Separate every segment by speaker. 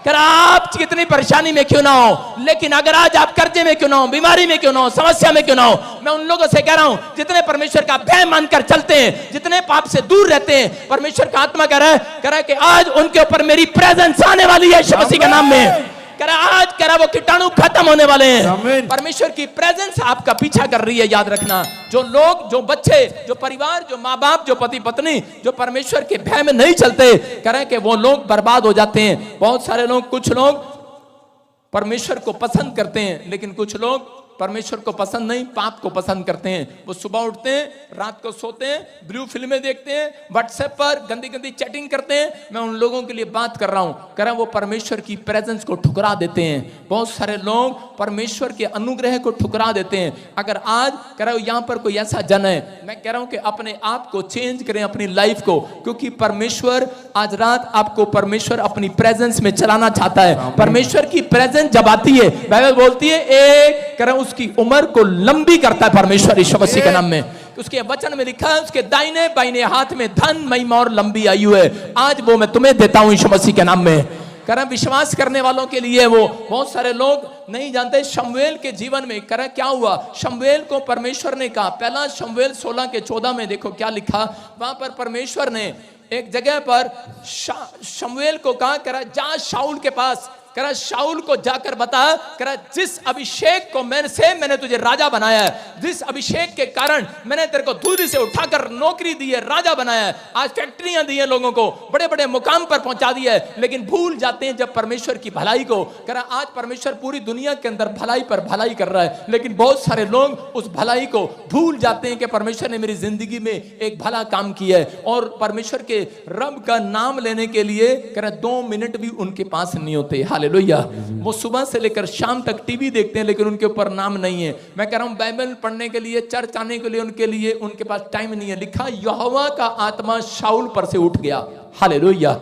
Speaker 1: कर आप कितनी परेशानी में क्यों ना हो, लेकिन अगर आज आप कर्जे में क्यों ना हो, बीमारी में क्यों ना हो, समस्या में क्यों ना हो, मैं उन लोगों से कह रहा हूं जितने परमेश्वर का भय मानकर चलते हैं, जितने पाप से दूर रहते हैं, परमेश्वर का आत्मा कह रहा है कि आज उनके ऊपर मेरी प्रेजेंस आने वाली है यीशु मसीह के नाम में। आज करा वो कीटाणु खत्म होने वाले हैं। परमेश्वर की प्रेजेंस आपका पीछा कर रही है। याद रखना, जो लोग, जो बच्चे, जो परिवार, जो माँ बाप, जो पति पत्नी, जो परमेश्वर के भय में नहीं चलते, करें कि वो लोग बर्बाद हो जाते हैं। बहुत सारे लोग, कुछ लोग परमेश्वर को पसंद करते हैं, लेकिन कुछ लोग परमेश्वर को पसंद नहीं, पाप को पसंद करते हैं। वो सुबह उठते हैं, रात को सोते हैं, ब्लू फिल्में देखते हैं, व्हाट्सएप पर गंदी गंदी चैटिंग करते हैं। मैं उन लोगों के लिए बात कर रहा हूं, कह रहा वो परमेश्वर की प्रेजेंस को ठुकरा देते हैं। बहुत सारे लोग परमेश्वर के अनुग्रह को ठुकरा देते हैं। अगर आज कह रहा हूं यहां पर कोई ऐसा जन है, मैं कह रहा हूं कि अपने आप को चेंज करें, अपनी लाइफ को, क्योंकि परमेश्वर आज रात आपको परमेश्वर अपनी प्रेजेंस में चलाना चाहता है। परमेश्वर की प्रेजेंस जब आती है, बाइबल बोलती है एक कह रहा हूं उसकी उम्र को लंबी करता है परमेश्वर यीशु मसीह के नाम में। उसके वचन में लिखा है उसके दाहिने बाइने हाथ में धन, महिमा और लंबी आयु है। आज वो मैं तुम्हें देता हूं यीशु मसीह के नाम में। करा विश्वास करने वालों के लिए वो, बहुत सारे लोग नहीं जानते शमूएल के जीवन में करा क्या हुआ। शमूएल को परमेश्वर ने कहा, पहला शमूएल 16:14 में देखो क्या लिखा। वहां पर परमेश्वर ने एक जगह पर शमूएल को कहा, करा जा शाऊल के पास, करा शाऊल को जाकर बता, करा जिस अभिषेक को मैंने तुझे राजा बनाया है, जिस अभिषेक के कारण मैंने तेरे को दूर से उठाकर नौकरी दी है, राजा बनाया है, आज फैक्ट्रियां दी है, लोगों को बड़े बड़े मुकाम पर पहुंचा दिया है, लेकिन भूल जाते हैं जब परमेश्वर की भलाई को। करा आज परमेश्वर पूरी दुनिया के अंदर भलाई पर भलाई कर रहा है, लेकिन बहुत सारे लोग उस भलाई को भूल जाते हैं कि परमेश्वर ने मेरी जिंदगी में एक भला काम किया है। और परमेश्वर के रब का नाम लेने के लिए करा 2 मिनट भी उनके पास नहीं होते। हालेलुया। वो सुबह से लेकर शाम तक टीवी देखते हैं, लेकिन उनके ऊपर नाम नहीं है। मैं कह रहा हूं बाइबल पढ़ने के लिए, चर्च आने के लिए उनके पास टाइम नहीं है। लिखा यहोवा का आत्मा शाऊल पर से उठ गया। हालेलुया।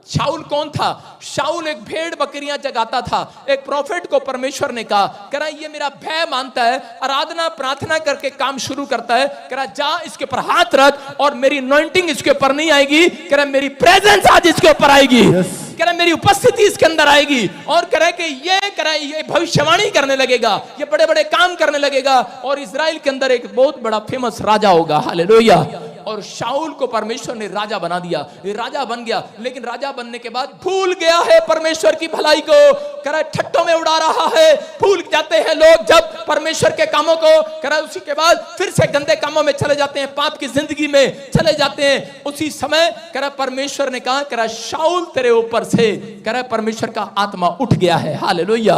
Speaker 1: शाऊल कौन था? शाऊल एक भेड़ बकरियां जगाता था। एक प्रोफेट को परमेश्वर ने कहा, करा ये मेरा भय मानता है, आराधना प्रार्थना करके काम शुरू करता है, करा जा इसके ऊपर हाथ रख और मेरी अनॉइंटिंग इसके ऊपर नहीं आएगी, करा मेरी प्रेजेंस आज इसके ऊपर आएगी, करा मेरी उपस्थिति इसके अंदर आएगी, और करा कि ये भविष्यवाणी करने लगेगा, ये बड़े बड़े काम करने लगेगा, और इजराइल के अंदर एक बहुत बड़ा फेमस राजा होगा। हालेलुया। और शाऊल को परमेश्वर ने राजा बना दिया, ये राजा बन गया, लेकिन राजा बनने के बाद भूल गया है परमेश्वर की भलाई को, करा ठट्टों में उड़ा रहा है। भूल जाते हैं लोग जब परमेश्वर के कामों को, करा उसी के बाद फिर से गंदे कामों में चले जाते हैं, पाप की जिंदगी में चले जाते हैं। उसी समय करा परमेश्वर ने कहा, करा शाऊल तेरे ऊपर से करा परमेश्वर का आत्मा उठ गया है। हालेलुया।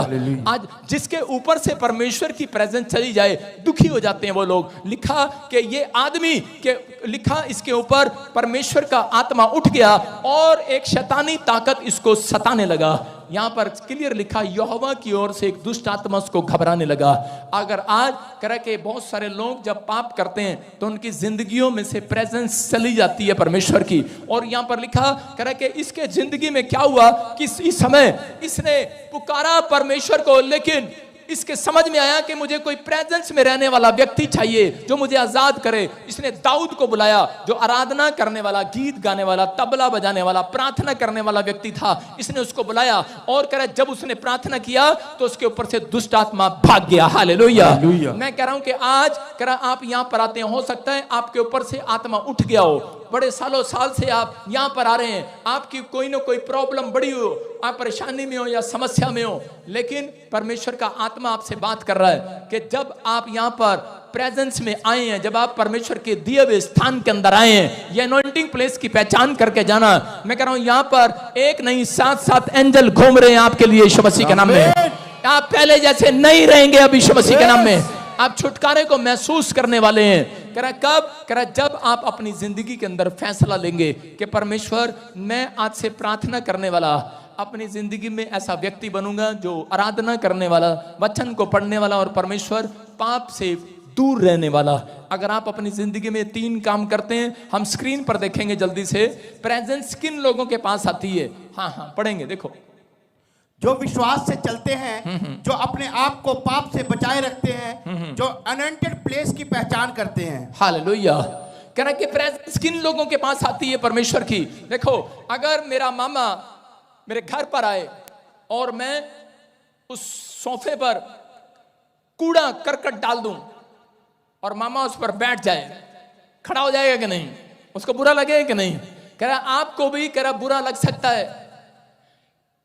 Speaker 1: आज जिसके ऊपर से परमेश्वर की प्रेजेंस चली जाए, दुखी हो जाते हैं वो लोग। लिखा कि ये आदमी के लिखा इसके ऊपर परमेश्वर का आत्मा उठ गया और एक शैतानी ताकत इसको सताने लगा। यहां पर क्लियर लिखा यहोवा की ओर से एक दुष्ट आत्मा उसको घबराने लगा। अगर आज करा के बहुत सारे लोग जब पाप करते हैं तो उनकी जिंदगियों में से प्रेजेंस चली जाती है परमेश्वर की। और यहां पर लिखा करा के इसके जिंदगी में क्या हुआ कि इस समय इसने पुकारा परमेश्वर को, लेकिन इसके समझ में आया कि मुझे कोई प्रेजेंस में रहने वाला व्यक्ति चाहिए जो मुझे आजाद करे। इसने दाऊद को बुलाया, जो आराधना करने वाला, गीत गाने वाला, तबला बजाने वाला, प्रार्थना करने वाला व्यक्ति था। इसने उसको बुलाया और कह रहा जब उसने प्रार्थना किया तो उसके ऊपर से दुष्ट आत्मा भाग गया। हालेलुया। मैं कह रहा हूं कि आज कह रहा आप यहां पर आते हैं, हो सकता है आपके ऊपर से आत्मा उठ गया हो, बड़े सालों साल से आप यहां पर आ रहे हैं, आपकी कोई ना कोई प्रॉब्लम बड़ी हो, आप परेशानी में हो या समस्या में हो, लेकिन परमेश्वर का आत्मा आपसे बात कर रहा है कि जब आप यहां पर प्रेजेंस में आए हैं, जब आप परमेश्वर के दिए हुए स्थान के अंदर आए हैं, ये अनॉइंटिंग प्लेस की पहचान करके जाना। मैं कह रहा हूं यहां पर एक नहीं 7 एंजल घूम रहे हैं आपके लिए यीशु मसीह के नाम में। आप पहले जैसे नहीं रहेंगे अब यीशु मसीह के नाम में। आप छुटकारे को महसूस करने वाले हैं। करा कब? करा जब आप अपनी जिंदगी के अंदर फैसला लेंगे कि परमेश्वर मैं आज से प्रार्थना करने वाला, अपनी जिंदगी में ऐसा व्यक्ति बनूंगा जो आराधना करने वाला, वचन को पढ़ने वाला और परमेश्वर पाप से दूर रहने वाला। अगर आप अपनी जिंदगी में 3 काम करते हैं, हम स्क्रीन पर देखेंगे जल्दी से। प्रेजेंस किन लोगों के पास आती है? हाँ पढ़ेंगे, देखो।
Speaker 2: जो विश्वास से चलते हैं, जो अपने आप को पाप से बचाए रखते हैं, जो अनॉइंटेड प्लेस की पहचान करते हैं।
Speaker 1: हालेलुया। कहना कि प्रेजेंस किन लोगों के पास आती है परमेश्वर की? देखो, अगर मेरा मामा मेरे घर पर आए और मैं उस सोफे पर कूड़ा करकट डाल दूं और मामा उस पर बैठ जाए, खड़ा हो जाएगा कि नहीं? उसको बुरा लगेगा कि नहीं? कह रहा आपको भी कह रहा बुरा लग सकता है।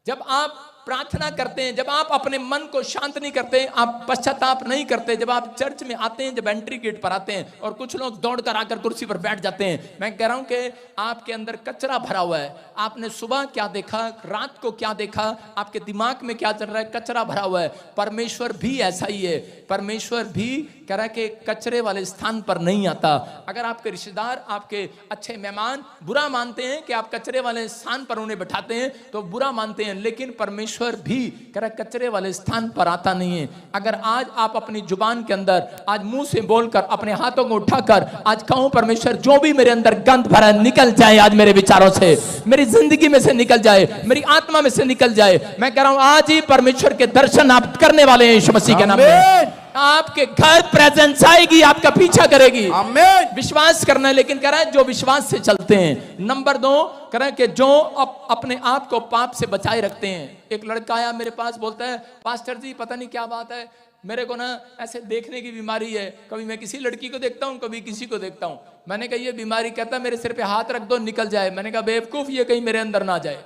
Speaker 1: जब आप प्रार्थना करते हैं, जब आप अपने मन को शांत नहीं करते, आप पश्चाताप नहीं करते, जब आप चर्च में आते हैं, जब एंट्री गेट पर आते हैं और कुछ लोग दौड़कर आकर कुर्सी पर बैठ जाते हैं, मैं कह रहा हूं कि आपके अंदर कचरा भरा हुआ है। आपने सुबह क्या देखा, रात को क्या देखा, आपके दिमाग में क्या चल रहा है, कचरा भरा हुआ है। परमेश्वर भी ऐसा ही है। परमेश्वर भी कह रहा है कि कचरे वाले स्थान पर नहीं आता। अगर आपके रिश्तेदार, आपके अच्छे मेहमान बुरा मानते हैं कि आप कचरे वाले स्थान पर उन्हें बैठाते हैं तो बुरा मानते हैं, लेकिन परमेश्वर भी कह रहा है कचरे वाले स्थान पर आता नहीं है। अगर आज आप अपनी जुबान के अंदर आज मुंह से बोलकर अपने हाथों को उठाकर आज कहूं परमेश्वर जो भी मेरे अंदर गंद भरा है निकल जाए, आज मेरे विचारों से, मेरी जिंदगी में से निकल जाए, मेरी आत्मा में से निकल जाए। मैं कह रहा हूं आज ही परमेश्वर के दर्शन आप करने वाले हैं यीशु मसीह के नाम में। आपके घर प्रेजेंस आएगी, आपका पीछा करेगी। आमीन। विश्वास करना है, लेकिन कह रहा है जो विश्वास से चलते हैं। नंबर 2 कह रहा है कि जो अपने आप को पाप से बचाए रखते हैं। एक लड़का आया मेरे पास, बोलता है पास्टर जी पता नहीं क्या बात है, मेरे को ना ऐसे देखने की बीमारी है, कभी मैं किसी लड़की को देखता हूँ, कभी किसी को देखता हूँ। मैंने कहा ये बीमारी, कहता मेरे सिर पे हाथ रख दो निकल जाए। मैंने कहा बेवकूफ, ये कहीं मेरे अंदर ना जाए।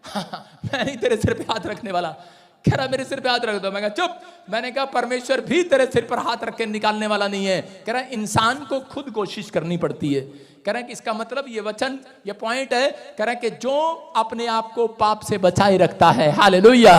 Speaker 1: मैं नहीं तेरे सिर पे हाथ रखने वाला। कह रहा मेरे सिर पे हाथ रख दो। मैं कहा चुप। मैंने कहा परमेश्वर भी तेरे सिर पर हाथ रख के निकालने वाला नहीं है। कह रहा इंसान को खुद कोशिश करनी पड़ती है। कह रहा है कि इसका मतलब ये वचन, ये पॉइंट है, कह रहा है कि जो अपने आप को पाप से बचाए रखता है, हालेलुया।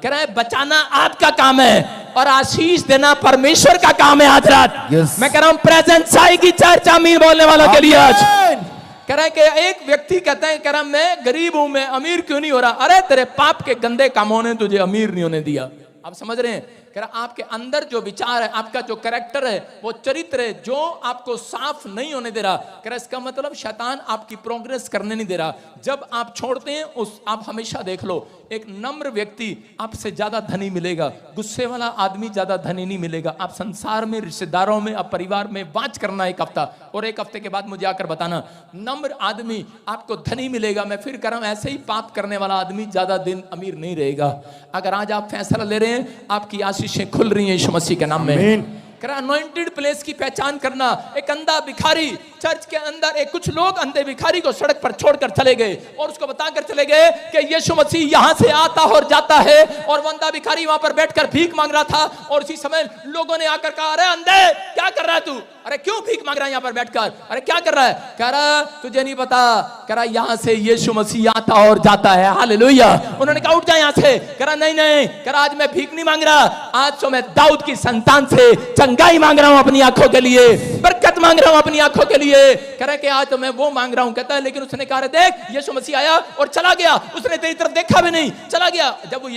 Speaker 1: कह रहा है बचाना आपका काम है और आशीष देना परमेश्वर का काम है। आज रात मैं कह रहा हूं प्रेजेंस आएगी चर्च, आमीन बोलने वालों के लिए। आज कह रहा है कि एक व्यक्ति कहता है, कह रहा मैं गरीब हूं, मैं अमीर क्यों नहीं हो रहा? अरे तेरे पाप के गंदे कामों ने तुझे अमीर नहीं होने दिया। आप समझ रहे हैं? कह रहा आपके अंदर जो विचार है, आपका जो कैरेक्टर है, वो चरित्र है, जो आपको साफ नहीं होने दे रहा। कह रहा इसका मतलब शैतान आपकी प्रोग्रेस करने नहीं दे रहा। जब आप छोड़ते हैं आप हमेशा देख लो, एक नम्र व्यक्ति आपसे ज्यादा धनी मिलेगा, गुस्से वाला आदमी ज्यादा धनी नहीं मिलेगा। आप संसार में, रिश्तेदारों में, आप परिवार में बात करना एक हफ्ता, और एक हफ्ते के बाद मुझे आकर बताना, नम्र आदमी आपको धनी मिलेगा। मैं फिर कह रहा हूं ऐसे ही पाप करने वाला आदमी ज्यादा दिन अमीर नहीं रहेगा। अगर आज आप फैसला ले रहे हैं, आपकी आशीषें खुल रही हैं यीशु मसीह के नाम में। अनॉइंटेड प्लेस की पहचान करना। एक अंधा भिखारी चर्च के अंदर, एक कुछ लोग अंधे भिखारी को सड़क पर छोड़कर चले गए और उसको बताकर चले गए कि यीशु मसीह यहां से आता और जाता है। और वो अंधा भिखारी वहां पर बैठकर भीख मांग रहा था और उसी समय लोगों ने आकर कहा, अरे अंधे क्या कर रहा है तू? अरे क्यों भीख मांग रहा है यहां पर बैठकर? अरे क्या कर रहा है? कह रहा तुझे नहीं पता, कह रहा यहां से यीशु मसीह आता और जाता है, हालेलुया। उन्होंने कहा उठ जा यहां से। कह रहा नहीं नहीं, कह रहा आज मैं भीख नहीं मांग रहा, आज तो मैं दाऊद की संतान से चंगाई मांग रहा हूं अपनी आंखों के लिए, बरकत मांग रहा हूं अपनी आंखों के लिए। कह रहा कि आज तो मैं वो मांग रहा हूं। कहता है लेकिन उसने कहा देख यीशु मसीह आया और चला गया, उसने तेरी तरफ देखा भी नहीं, चला गया। जब वो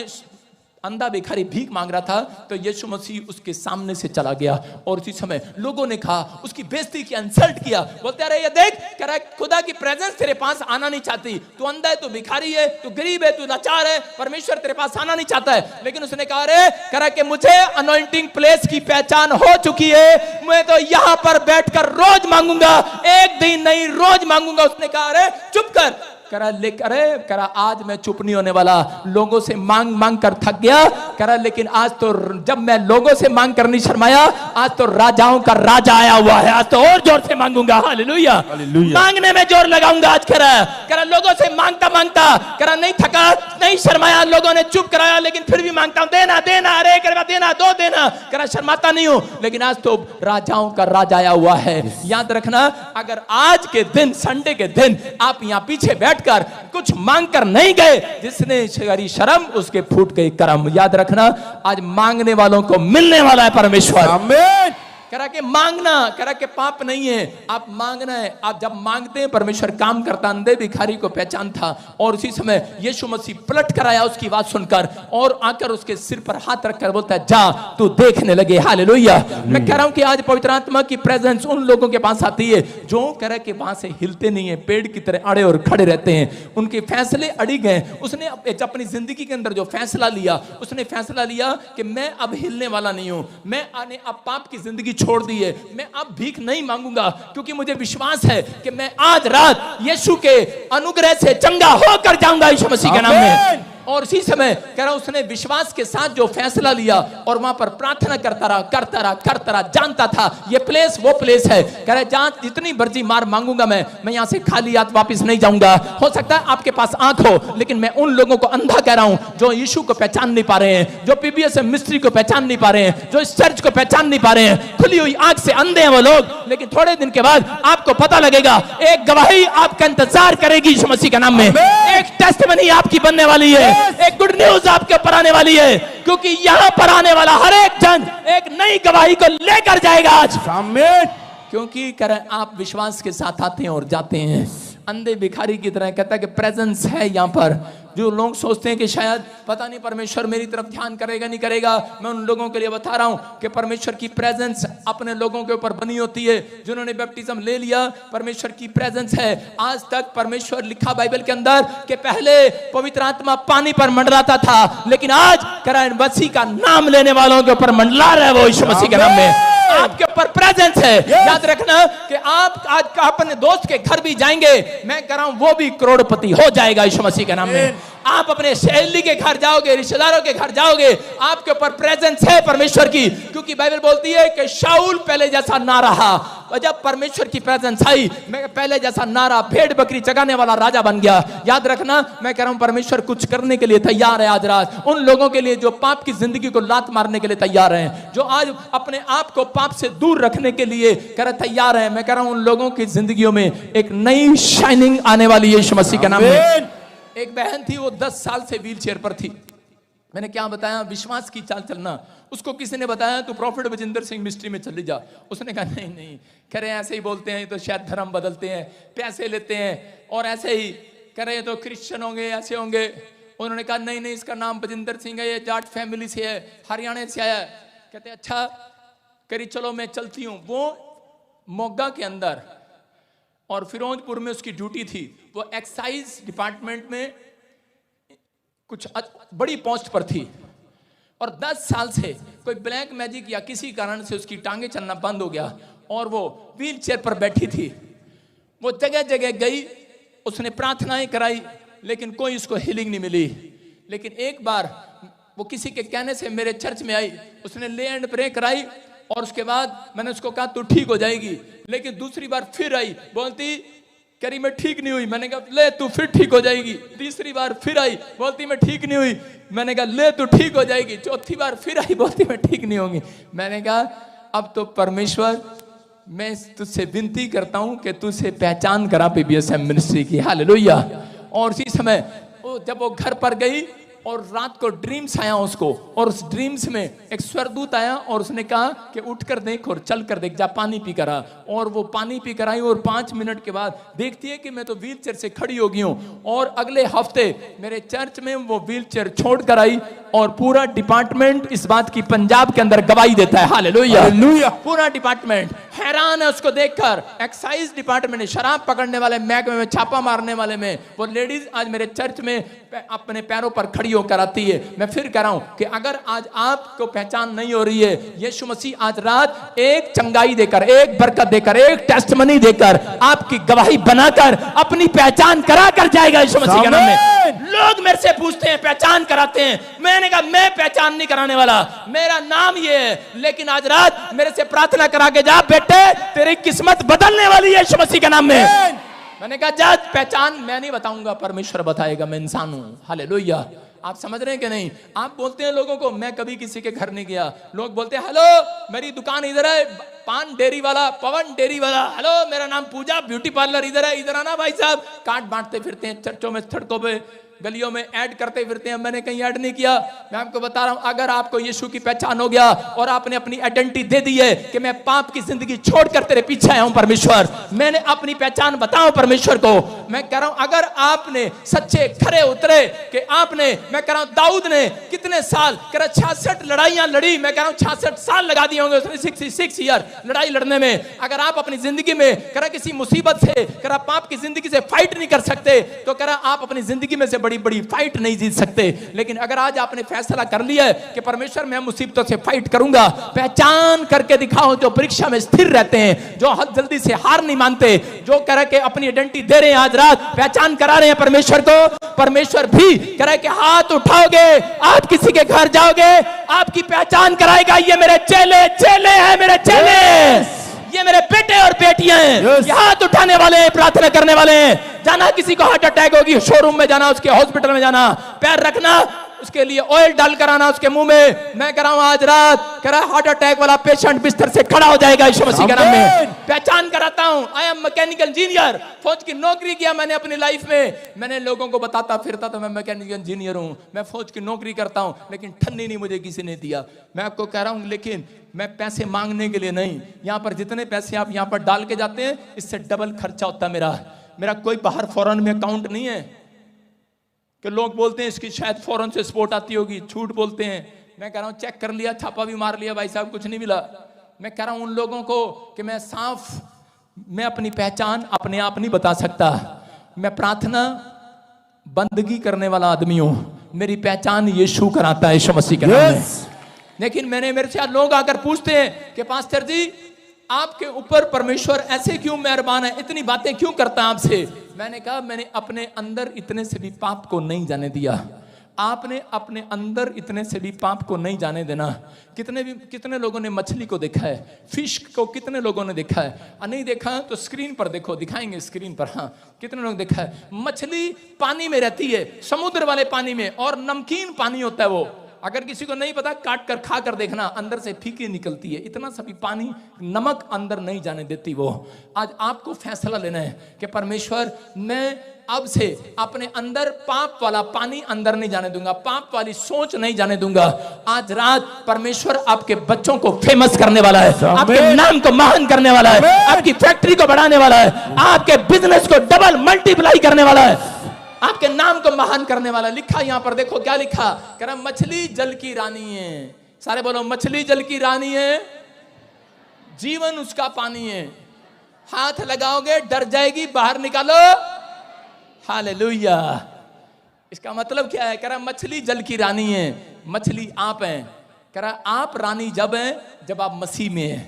Speaker 1: अंधा भिखारी भीख मांग रहा था तो यीशु मसीह उसके सामने से चला गया और उसी समय लोगों ने कहा, उसकी बेइज्जती की, इंसल्ट किया। बोलते अरे ये देख, कह रहा है खुदा की प्रेजेंस तेरे पास आना नहीं चाहती, तू अंधा है, तू भिखारी है, तू गरीब है, तू लाचार है, परमेश्वर तेरे पास आना नहीं चाहता है। लेकिन उसने कहा अरे, कह रहा है कि मुझे अनॉइंटिंग प्लेस की पहचान हो चुकी है, मैं तो यहां पर बैठकर रोज मांगूंगा, एक दिन नहीं रोज मांगूंगा। उसने कहा अरे चुप कर। करा लेकर अरे करा आज मैं चुप नहीं होने वाला, लोगों से मांग मांग कर थक गया। करा लेकिन आज तो जब मैं लोगों से मांग कर नहीं शर्माया, आज तो राजाओं का राजा आया हुआ है, आज तो और जोर से मांगूंगा, हालेलुया। मांगने में जोर लगाऊंगा आज। करा लोगों से मांगता मांगता करा नहीं थका, नहीं शर्माया, लोगों ने चुप कराया लेकिन फिर भी मांगता हूं, देना देना, अरे करा देना, दो देना। करा शर्माता नहीं हूं, लेकिन आज तो राजाओं का राजा आया हुआ है। याद रखना, अगर आज के दिन, संडे के दिन आप यहां पीछे बैठ कर कुछ मांग कर नहीं गए, जिसने करी शर्म उसके फूट गई करम। याद रखना, आज मांगने वालों को मिलने वाला है परमेश्वर। आमीन। करा के मांगना, करा के पाप नहीं है, आप मांगना है। आप जब मांगते हैं परमेश्वर काम करता। अंधे भिखारी को पहचान था और उसी समय यीशु मसीह पलट कर आया उसकी बात सुनकर और आकर उसके सिर पर हाथ रखकर बोलता है जा तू देखने लगे, हालेलुया। मैं कह रहा हूं कि आज पवित्र आत्मा की प्रेजेंस उन लोगों के पास आती है जो कह रहा कि वहां से हिलते नहीं है, पेड़ की तरह अड़े और खड़े रहते हैं, उनके फैसले अड़ी गए। उसने अपनी जिंदगी के अंदर जो फैसला लिया, उसने फैसला लिया कि मैं अब हिलने वाला नहीं हूं, मैं अब पाप की जिंदगी छोड़ दी है, मैं अब भीख नहीं मांगूंगा, क्योंकि मुझे विश्वास है कि मैं आज रात यीशु के अनुग्रह से चंगा होकर जाऊंगा यीशु मसीह के नाम में। और उसी समय कह रहा उसने विश्वास के साथ जो फैसला लिया और वहां पर प्रार्थना करता रहा, जानता था ये प्लेस वो प्लेस है। कह रहे जहां जितनी मर्जी मार मांगूंगा मैं यहां से खाली हाथ वापस नहीं जाऊंगा। हो सकता है आपके पास आंख हो, लेकिन मैं उन लोगों को अंधा कह रहा हूं जो यीशु को पहचान नहीं पा रहे हैं, जो पीबीएस मिस्ट्री को पहचान नहीं पा रहे हैं, जो इस चर्च को पहचान नहीं पा रहे हैं। खुली हुई आंख से अंधे हैं वो लोग, लेकिन थोड़े दिन के बाद आपको पता लगेगा। एक गवाही आपका इंतजार करेगी यीशु मसीह के नाम में, एक टेस्टमनी आपकी बनने वाली है, एक गुड न्यूज आपके ऊपर आने वाली है, क्योंकि यहां पर आने वाला हर एक जन एक नई गवाही को लेकर जाएगा आज। क्योंकि करें आप विश्वास के साथ आते हैं और जाते हैं। अंधे भिखारी की तरह कहता है कि प्रेजेंस है यहाँ पर। जो लोग सोचते हैं कि शायद पता नहीं परमेश्वर मेरी तरफ ध्यान करेगा नहीं करेगा, मैं उन लोगों के लिए बता रहा हूं कि परमेश्वर की प्रेजेंस अपने लोगों के ऊपर बनी होती है। जिन्होंने बैप्टिज्म ले लिया, परमेश्वर की प्रेजेंस है। आज तक परमेश्वर लिखा बाइबल के अंदर कि पहले पवित्र आत्मा पानी पर मंडराता था, लेकिन आज करें मसीह का नाम लेने वालों के ऊपर मंडला रहा है वो यीशु मसीह के नाम में। आपके ऊपर प्रेजेंस है। याद रखना कि आप आज अपने दोस्त के घर भी जाएंगे, मैं कह रहा हूं वो भी करोड़पति हो जाएगा यीशु मसीह के नाम में। आप अपने सहेली के घर जाओगे, रिश्तेदारों के घर जाओगे, आपके ऊपर प्रेजेंस है परमेश्वर की, क्योंकि बाइबल बोलती है कि शाऊल पहले जैसा ना रहा, और जब परमेश्वर की प्रेजेंस आई मैं पहले जैसा ना रहा, भेड़ बकरी चगाने वाला राजा बन गया। याद रखना मैं कह रहा हूं परमेश्वर कुछ करने के लिए तैयार है आज रात उन लोगों के लिए जो पाप की जिंदगी को लात मारने के लिए तैयार हैं, जो आज अपने आप को पाप से दूर रखने के लिए तैयार है। मैं कह रहा हूं उन लोगों की जिंदगियों में एक नई शाइनिंग आने वाली है यीशु मसीह के नाम में। एक बहन थी, वो 10 साल से व्हील चेयर पर थी। मैंने क्या बताया, विश्वास की चाल चलना। उसको किसी ने बताया तू प्रॉफिट बजिंदर सिंह मिस्ट्री में चली जा। उसने कहा नहीं नहीं, कह रहे ऐसे ही बोलते हैं तो शायद धर्म बदलते हैं, पैसे लेते हैं और ऐसे ही कह रहे तो क्रिश्चियन होंगे, ऐसे होंगे। उन्होंने कहा नहीं नहीं, इसका नाम बजिंदर सिंह है, ये जाट फैमिली से है, हरियाणा से आया है। कहते अच्छा करी चलो मैं चलती हूँ। वो मोगा के अंदर और फिरोजपुर में उसकी ड्यूटी थी। वो एक्साइज डिपार्टमेंट में कुछ बड़ी पोस्ट पर थी और 10 साल से कोई ब्लैक मैजिक या किसी कारण से उसकी टांगे चलना बंद हो गया और वो व्हील चेयर पर बैठी थी। वो जगह जगह गई, उसने प्रार्थनाएं कराई, लेकिन कोई उसको हीलिंग नहीं मिली। लेकिन एक बार वो किसी के कहने से मेरे चर्च में आई, उसने ले एंड प्रे कराई और उसके बाद मैंने उसको कहा तू ठीक हो जाएगी। लेकिन दूसरी बार फिर आई, बोलती करी मैं ठीक नहीं हुई। मैंने कहा ले तू फिर ठीक हो जाएगी। तीसरी बार फिर आई, बोलती मैं ठीक नहीं हुई। मैंने कहा ले तू ठीक हो जाएगी। चौथी बार फिर आई, बोलती मैं ठीक नहीं होंगी। मैंने कहा अब तो परमेश्वर मैं तुझसे विनती करता हूं कि तुझसे पहचान करा पीबीएस मिनिस्ट्री की। हालेलुया। और उसी समय जब वो घर पर गई और रात को ड्रीम्स आया उसको, और उस ड्रीम्स में एक स्वर्गदूत आया और उसने कहा कि उठकर देख और चल कर देख, जा पानी पी कर आ। और वो पानी पी कर आई और 5 मिनट के बाद देखती है कि मैं तो व्हील चेयर से खड़ी हो गई हूँ। और अगले हफ्ते मेरे चर्च में वो व्हील चेयर छोड़ कर आई और पूरा डिपार्टमेंट इस बात की पंजाब के अंदर गवाही देता है। हालेलुया। पूरा डिपार्टमेंट हैरान है उसको देखकर। एक्साइज डिपार्टमेंट, शराब पकड़ने वाले महकमे में, छापा मारने वाले में, वो लेडीज आज मेरे चर्च में अपने पैरों पर खड़ी होकर आती है। मैं फिर कह रहा हूं कि अगर आज आपको पहचान नहीं हो रही है, यीशु मसीह आज रात एक चंगाई देकर, एक बरकत देकर, एक टेस्टमनी देकर, आपकी गवाही बनाकर अपनी पहचान करा कर जाएगा यीशु मसीह के नाम में। लोग मेरे से पूछते हैं, पहचान कराते हैं। मैंने कहा मैं पहचान नहीं कराने वाला, मेरा नाम ये है। लेकिन आज रात मेरे से प्रार्थना करा के जा बेटे, तेरी किस्मत बदलने वाली है यीशु मसीह के नाम में। मैंने कहा जा, पहचान मैं नहीं बताऊंगा, परमेश्वर बताएगा, मैं इंसान हूं। हालेलुया। आप समझ रहे हैं कि नहीं? आप बोलते हैं लोगों को, मैं कभी किसी के घर नहीं गया। लोग बोलते हैं हेलो मेरी दुकान इधर है, पान डेयरी वाला, पवन डेयरी वाला। हेलो मेरा नाम पूजा, ब्यूटी पार्लर इधर है, इधर आना भाई साहब। कार्ड बांटते फिरते हैं चर्चों में, सड़कों पे, गलियों में ऐड करते फिरते हैं। मैंने कहीं ऐड नहीं किया। मैं आपको बता रहा हूं, अगर आपको यीशु की पहचान हो गया और आपने अपनी आइडेंटिटी दे दी है कि मैं पाप की जिंदगी छोड़कर तेरे पीछे आया हूं परमेश्वर, मैंने अपनी पहचान बताऊं परमेश्वर को। मैं कह रहा हूं अगर आपने सच्चे खरे उतरे कि आपने, मैं कह रहा हूं दाऊद ने कितने साल, कह रहा 66 लड़ाइयां लड़ी। मैं कह रहा हूं 66 साल लगा दिए होंगे उसने, 66 ईयर लड़ाई लड़ने में। अगर आप अपनी जिंदगी में कह रहा किसी मुसीबत से, कह रहा पाप की जिंदगी से फाइट नहीं कर सकते, तो कह रहा आप अपनी जिंदगी में से बड़ी बड़ी फाइट नहीं जीत सकते। लेकिन अगर आज आपने फैसला कर लिया है कि परमेश्वर मैं मुसीबतों से फाइट करूंगा, पहचान करके दिखाओ जो परीक्षा में स्थिर रहते हैं, जो हद जल्दी से हार नहीं मानते, जो कह के अपनी आइडेंटिटी दे रहे हैं, आज रात पहचान करा रहे हैं परमेश्वर को। परमेश्वर भी कह रहा है कि हाथ उठाओगे, आप किसी के घर जाओगे, आपकी पहचान कराएगा, ये मेरे चेले चेले हैं, मेरे चेले, ये मेरे बेटे और बेटियां हैं, ये हाथ उठाने वाले हैं, प्रार्थना करने वाले हैं। जाना किसी को हार्ट अटैक होगी, शोरूम में जाना, उसके हॉस्पिटल में जाना, पैर रखना, उसके लिए ऑयल डाल कर आना उसके मुंह में। मैं कह रहा हूं आज रात, कह रहा हार्ट अटैक वाला पेशेंट बिस्तर से खड़ा हो जाएगा यीशु मसीह के नाम में। पहचान कराता हूं, आई एम मैकेनिकल इंजीनियर, फौज की नौकरी किया मैंने अपनी लाइफ में, मैंने लोगों को बताता फिरता था मैं मैकेनिकल इंजीनियर हूं, मैं फौज की नौकरी करता हूं, लेकिन ठन्नी नहीं मुझे किसी ने दिया। मैं आपको कह रहा हूं, लेकिन मैं पैसे मांगने के लिए नहीं, यहां पर जितने पैसे आप यहां पर डाल के जाते हैं, इससे डबल खर्चा होता है मेरा कोई बाहर फॉरेन में अकाउंट नहीं है कि लोग बोलते हैं इसकी शायद फॉरेन से सपोर्ट आती होगी, झूठ बोलते हैं। मैं कह रहा हूं चेक कर लिया, छापा भी मार लिया, भाई साहब कुछ नहीं मिला। मैं कह रहा हूं उन लोगों को कि मैं साफ, मैं अपनी पहचान अपने आप नहीं बता सकता, मैं प्रार्थना बंदगी करने वाला आदमी हूं, मेरी पहचान यीशु कराता है यीशु मसीह के नाम में। लेकिन मेरे से लोग आकर पूछते हैं कि पास्टर जी आपके ऊपर परमेश्वर ऐसे क्यों मेहरबान है, इतनी बातें क्यों करता है आपसे। मैंने कहा मैंने अपने अंदर इतने से भी पाप को नहीं जाने दिया, आपने अपने अंदर इतने से भी पाप को नहीं जाने देना। कितने लोगों ने मछली को देखा है, फिश को कितने लोगों ने देखा है, नहीं देखा तो स्क्रीन पर देखो, दिखाएंगे स्क्रीन पर। हाँ, कितने लोग देखा है। मछली पानी में रहती है, समुद्र वाले पानी में, और नमकीन पानी होता है वो। अगर किसी को नहीं पता काट कर खा कर देखना, अंदर से फीकी निकलती है, इतना सभी पानी नमक अंदर नहीं जाने देती वो। आज आपको फैसला लेना है कि परमेश्वर मैं अब से अपने अंदर पाप वाला पानी अंदर नहीं जाने दूंगा, पाप वाली सोच नहीं जाने दूंगा। आज रात परमेश्वर आपके बच्चों को फेमस करने वाला है, आपके नाम को महान करने वाला है, आपकी फैक्ट्री को बढ़ाने वाला है, आपके बिजनेस को डबल मल्टीप्लाई करने वाला है, आपके नाम को महान करने वाला। लिखा यहां पर देखो क्या लिखा, कह रहा मछली जल की रानी है। सारे बोलो मछली जल की रानी है, जीवन उसका पानी है, हाथ लगाओगे डर जाएगी, बाहर निकालो। हालेलुया। इसका मतलब क्या है, कह रहा मछली जल की रानी है, मछली आप हैं। कह रहा आप रानी जब हैं जब आप मसीह में हैं।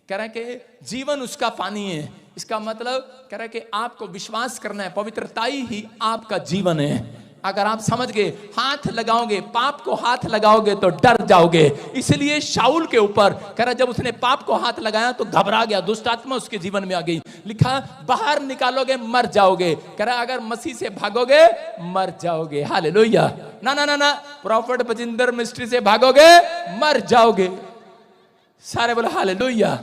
Speaker 1: कह रहा है कि जीवन उसका पानी है। इसका मतलब कह रहा है कि आपको विश्वास करना है, पवित्रताई ही आपका जीवन है। अगर आप समझ गए, हाथ लगाओगे, पाप को हाथ लगाओगे तो डर जाओगे। इसलिए शाऊल के ऊपर कह रहा जब उसने पाप को हाथ लगाया तो घबरा गया, दुष्ट आत्मा उसके जीवन में आ गई। लिखा बाहर निकालोगे मर जाओगे। कह रहा अगर मसीह से भागोगे मर जाओगे। हालेलुया। ना ना ना ना, प्रॉफिट बजिंदर मिस्ट्री से भागोगे मर जाओगे। सारे बोले हालेलुया।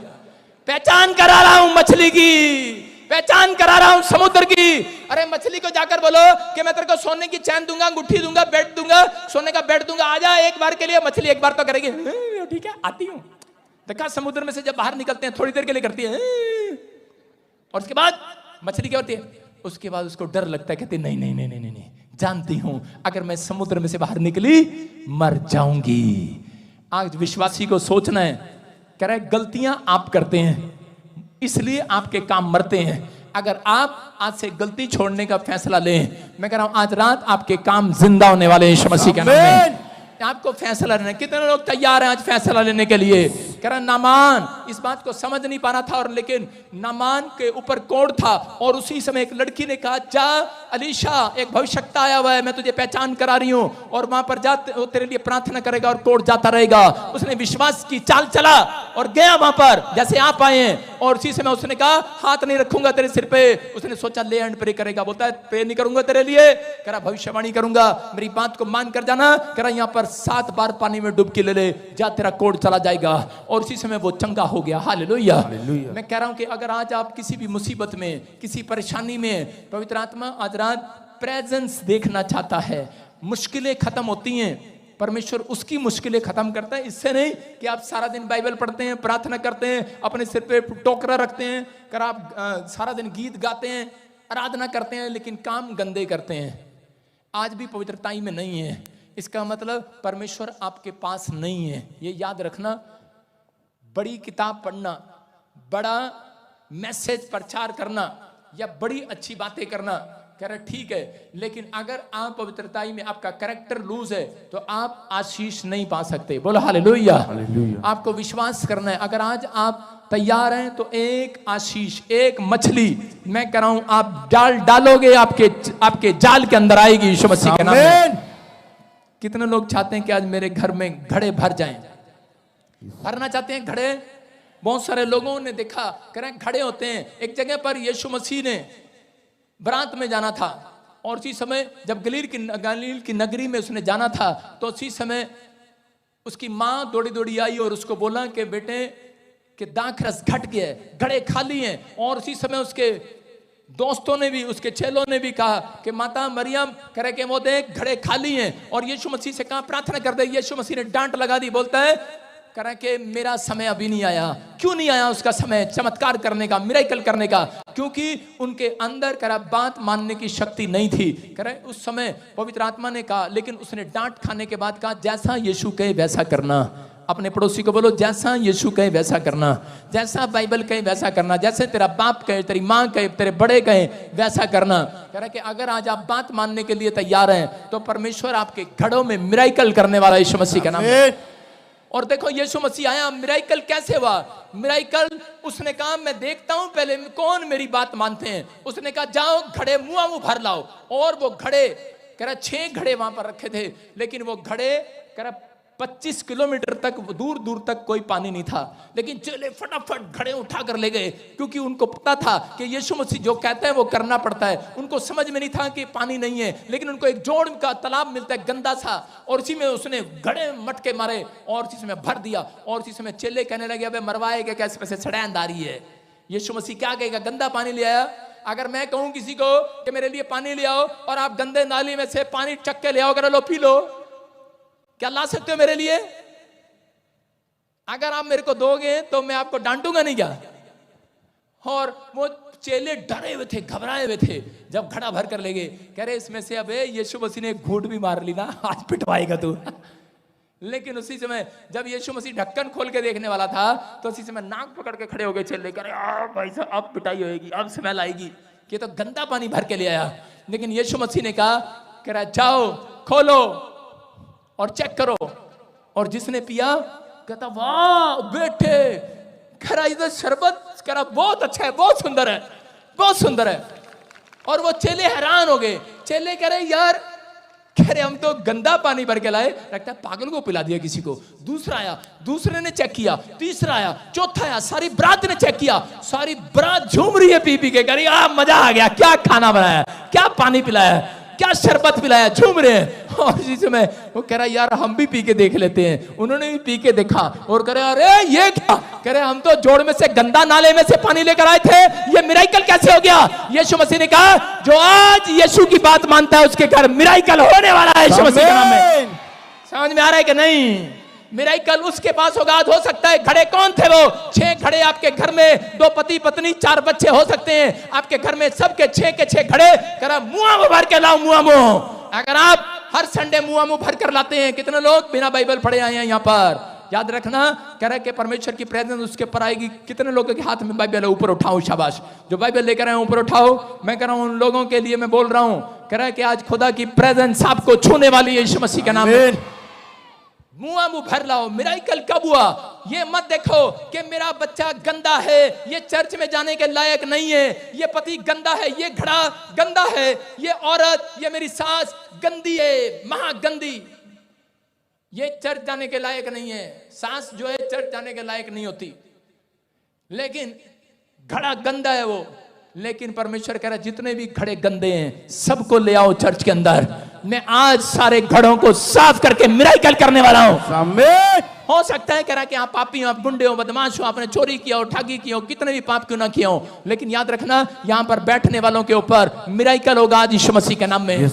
Speaker 1: पहचान करा रहा हूं मछली की, पहचान करा रहा हूं समुद्र की। अरे मछली को जाकर बोलो कि मैं तेरे को सोने की चैन दूंगा, अंगूठी दूंगा, बेड दूंगा, सोने का बेड दूंगा, आजा एक बार के लिए। मछली एक बार तो करेगी ठीक है आती हूं। देखा समुद्र में से जब बाहर निकलते हैं थोड़ी देर के लिए करती है, और उसके बाद मछली क्या होती है, उसके बाद उसको डर लगता है, कहती नहीं नहीं नहीं नहीं नहीं, जानती हूं अगर मैं समुद्र में से बाहर निकली मर जाऊंगी। आज विश्वासी को सोचना है, कह रहा है गलतियां आप करते हैं इसलिए आपके काम मरते हैं। अगर आप आज से गलती छोड़ने का फैसला लें, मैं कह रहा हूं आज रात आपके काम जिंदा होने वाले हैं यीशु मसीह के नाम में। आपको फैसला लेना, कितने लोग तैयार हैं आज फैसला लेने के लिए। कह रहा नामान इस बात को समझ नहीं पा रहा था, और लेकिन नामान के ऊपर कोढ़ था, और उसी समय एक लड़की ने कहा जा अलीशा एक भविष्यवक्ता आया हुआ है, मैं तुझे पहचान करा रही हूं, और वहां पर जा वो तेरे लिए प्रार्थना करेगा और कोढ़ जाता रहेगा। उसने विश्वास की चाल चला और गया वहां पर जैसे आप आए हैं, और उसी समय उसने कहा हाथ नहीं रखूंगा तेरे सिर पे। उसने सोचा ले एंड प्रे करेगा, बोलता है प्रे नहीं करूंगा तेरे लिए, कह रहा भविष्यवाणी करूंगा, मेरी बात को मान कर जाना। कह रहा यहां पर 7 बार पानी में डुबकी ले ले, जा तेरा कोढ़ चला जाएगा, और उसी समय वो चंगा हो गया। हालेलुया। मैं कह रहा हूं कि अगर आज आप किसी भी मुसीबत में, किसी परेशानी में, पवित्र आत्मा आज रात प्रेजेंस देखना चाहता है। मुश्किलें खत्म होती हैं, परमेश्वर उसकी मुश्किलें खत्म करता है। इससे नहीं कि आप सारा दिन बाइबल पढ़ते हैं, प्रार्थना करते हैं, अपने सिर पे टोकरा रखते हैं, कर आप सारा दिन गीत गाते हैं, आराधना करते हैं, लेकिन काम गंदे करते हैं, आज भी पवित्रताई में नहीं है। इसका मतलब परमेश्वर आपके पास नहीं है। ये याद रखना। बड़ी किताब पढ़ना, बड़ा मैसेज प्रचार करना, या बड़ी अच्छी बातें करना, कह रहे ठीक है, लेकिन अगर आप पवित्रताई में आपका कैरेक्टर लूज है तो आप आशीष नहीं पा सकते। बोलो हालेलुया। आपको विश्वास करना है। अगर आज आप तैयार हैं तो एक आशीष, एक मछली मैं कह रहा हूं आप डालोगे आपके जाल के अंदर आएगी यीशु मसीह के नाम में। कितने लोग चाहते हैं कि आज मेरे घर में घड़े भर जाएं? भरना चाहते हैं घड़े? बहुत सारे लोगों ने देखा, कह रहे हैं घड़े होते हैं। एक जगह पर यीशु मसीह ने बरात में जाना था और उसी समय जब गलील की नगरी में उसने जाना था तो उसी समय उसकी माँ दौड़ी दौड़ी आई और उसको बोला कि बेटे कि दाखरस घट गया है, घड़े खाली हैं। और उसी समय उसके दोस्तों ने भी, उसके चेलों ने भी कहा कि माता मरियम कह रहे कि वो देख घड़े खाली हैं। और यीशु मसीह से कहा प्रार्थना कर दे। यीशु मसीह ने डांट लगा दी, बोलता है कह रहा कि मेरा समय अभी नहीं आया। क्यों नहीं आया उसका समय चमत्कार करने का, मिरेकल करने का? क्योंकि उनके अंदर कह रहा बात मानने की शक्ति नहीं थी। कह रहे उस समय पवित्र आत्मा ने कहा, लेकिन उसने डांट खाने के बाद कहा जैसा यीशु कहे वैसा करना। अपने पड़ोसी को बोलो जैसा यीशु कहे वैसा करना, जैसा बाइबल कहे वैसा करना, जैसे तेरा बाप कहे, तेरी माँ कहे, तेरे बड़े कहे वैसा करना। कह रहा कि अगर आज आप बात मानने के लिए तैयार हैं तो परमेश्वर आपके घड़ों में मिरेकल करने वाला यीशु मसीह का नाम है। और देखो यीशु मसीह आया, मिरेकल कैसे हुआ? मिरेकल उसने कहा मैं देखता हूं पहले कौन मेरी बात मानते हैं। उसने कहा जाओ घड़े मुआ मुंह भर लाओ। और वो घड़े कह रहा 6 घड़े वहां पर रखे थे, लेकिन वो घड़े कह रहा 25 किलोमीटर तक दूर दूर तक कोई पानी नहीं था। लेकिन चेले फटाफट घड़े उठाकर ले गए, क्योंकि उनको पता था कि यीशु मसीह जो कहता है वो करना पड़ता है। उनको समझ में नहीं था कि पानी नहीं है, लेकिन उनको एक जोड़ का तालाब मिलता है गंदा सा, और उसी में उसने घड़े मटके मारे और उसी में भर दिया। और उसी समय चेले कहने लगे अबे मरवाएगा कैसे, पैसे सड़ैंदारी है। यीशु मसीह क्या कहेगा? गंदा पानी ले आया। अगर मैं कहूं किसी को कि मेरे लिए पानी ले आओ और आप गंदे नाली में से पानी चक के ले आओ, अगर लो पी लो, क्या ला सकते हो मेरे लिए? अगर आप मेरे को दोगे तो मैं आपको डांटूंगा नहीं क्या? और वो चेले डरे हुए थे, घबराए हुए थे जब घड़ा भर कर ले गए। कह रहे इसमें से अबे यीशु मसीह ने घूंट भी मार ली ना, आज पिटवाएगा तू। लेकिन उसी समय जब यीशु मसीह ढक्कन खोल के देखने वाला था तो उसी समय नाक पकड़ के खड़े हो गए चेले। कह रहे भाई साहब अब पिटाई होगी, अब स्मेल आएगी, कि तो गंदा पानी भर के ले आया। लेकिन यीशु मसीह ने कहा, कह रहा जाओ खोलो और चेक करो। और जिसने पिया कहता वाह बेटे, कह रहा इधर शरबत, कह रहा बहुत अच्छा है, बहुत सुंदर है, बहुत सुंदर है। और वो चेले हैरान हो गए। चेले कह रहे यार, कह रहे हम तो गंदा पानी भर के लाए, लगता है पागल को पिला दिया किसी को। दूसरा आया, दूसरे ने चेक किया, तीसरा आया, चौथा आया, सारी बरात ने चेक किया। सारी बरात झूम रही है पी पी के, कह रही मजा आ गया, क्या खाना बनाया, क्या पानी पिलाया, क्या शरबत पिलाया, झूम रहे हैं। और इसी समय वो कह रहा यार हम भी पी के देख लेते हैं। उन्होंने भी पी के देखा और कह रहे अरे ये क्या? कह रहे हम तो जोड़ में से गंदा नाले में से पानी लेकर आए थे, ये मिरेकल कैसे हो गया? यीशु मसीह ने कहा जो आज यीशु की बात मानता है उसके घर मिरेकल होने वाला है यीशु मसीह के नाम में। समझ में आ रहा है कि नहीं? मिरेकल उसके पास होगा। हो सकता है घड़े कौन थे वो? 6 घड़े आपके घर में, 2 पति पत्नी 4 बच्चे हो सकते हैं आपके घर में, सबके 6 के 6 घड़े करा मुआ मुंह भर के लाओ, मुआ मुंह। अगर आप हर संडे मुआ मुंह भर कर लाते हैं, कितने लोग बिना बाइबल पढ़े आए हैं यहाँ पर? याद रखना, कह रहा है कि परमेश्वर की प्रेजेंस उसके पर आएगी। कितने लोगों के हाथ में बाइबल है? ऊपर उठाओ, शाबाश। जो बाइबल लेकर आए ऊपर उठाओ। मैं कह रहा हूं उन लोगों के लिए मैं बोल रहा हूं, कह रहा है कि आज खुदा की प्रेजेंस आपको छूने वाली है यीशु मसीह के नाम में। मुआ मुंह भर लाओ। मिरेकल कब हुआ? ये मत देखो कि मेरा बच्चा गंदा है, ये चर्च में जाने के लायक नहीं है, ये पति गंदा है, ये घड़ा गंदा है, ये औरत, ये मेरी सास गंदी है, महागंदी, ये चर्च जाने के लायक नहीं है। सास जो है चर्च जाने के लायक नहीं होती, लेकिन घड़ा गंदा है वो। लेकिन परमेश्वर कह रहा है जितने भी घड़े गंदे हैं सबको ले आओ चर्च के अंदर। मैं आज सारे घड़ों को साफ करके मिरेकल करने वाला हूं। हो सकता है कह रहा है कि आप पापी हो, आप गुंडे हो, बदमाश हो, आपने चोरी किया हो, ठगी किया हो, कितने भी पाप क्यों ना किया हो, लेकिन याद रखना यहां पर बैठने वालों के ऊपर मिरेकल होगा आज यीशु मसीह के नाम में।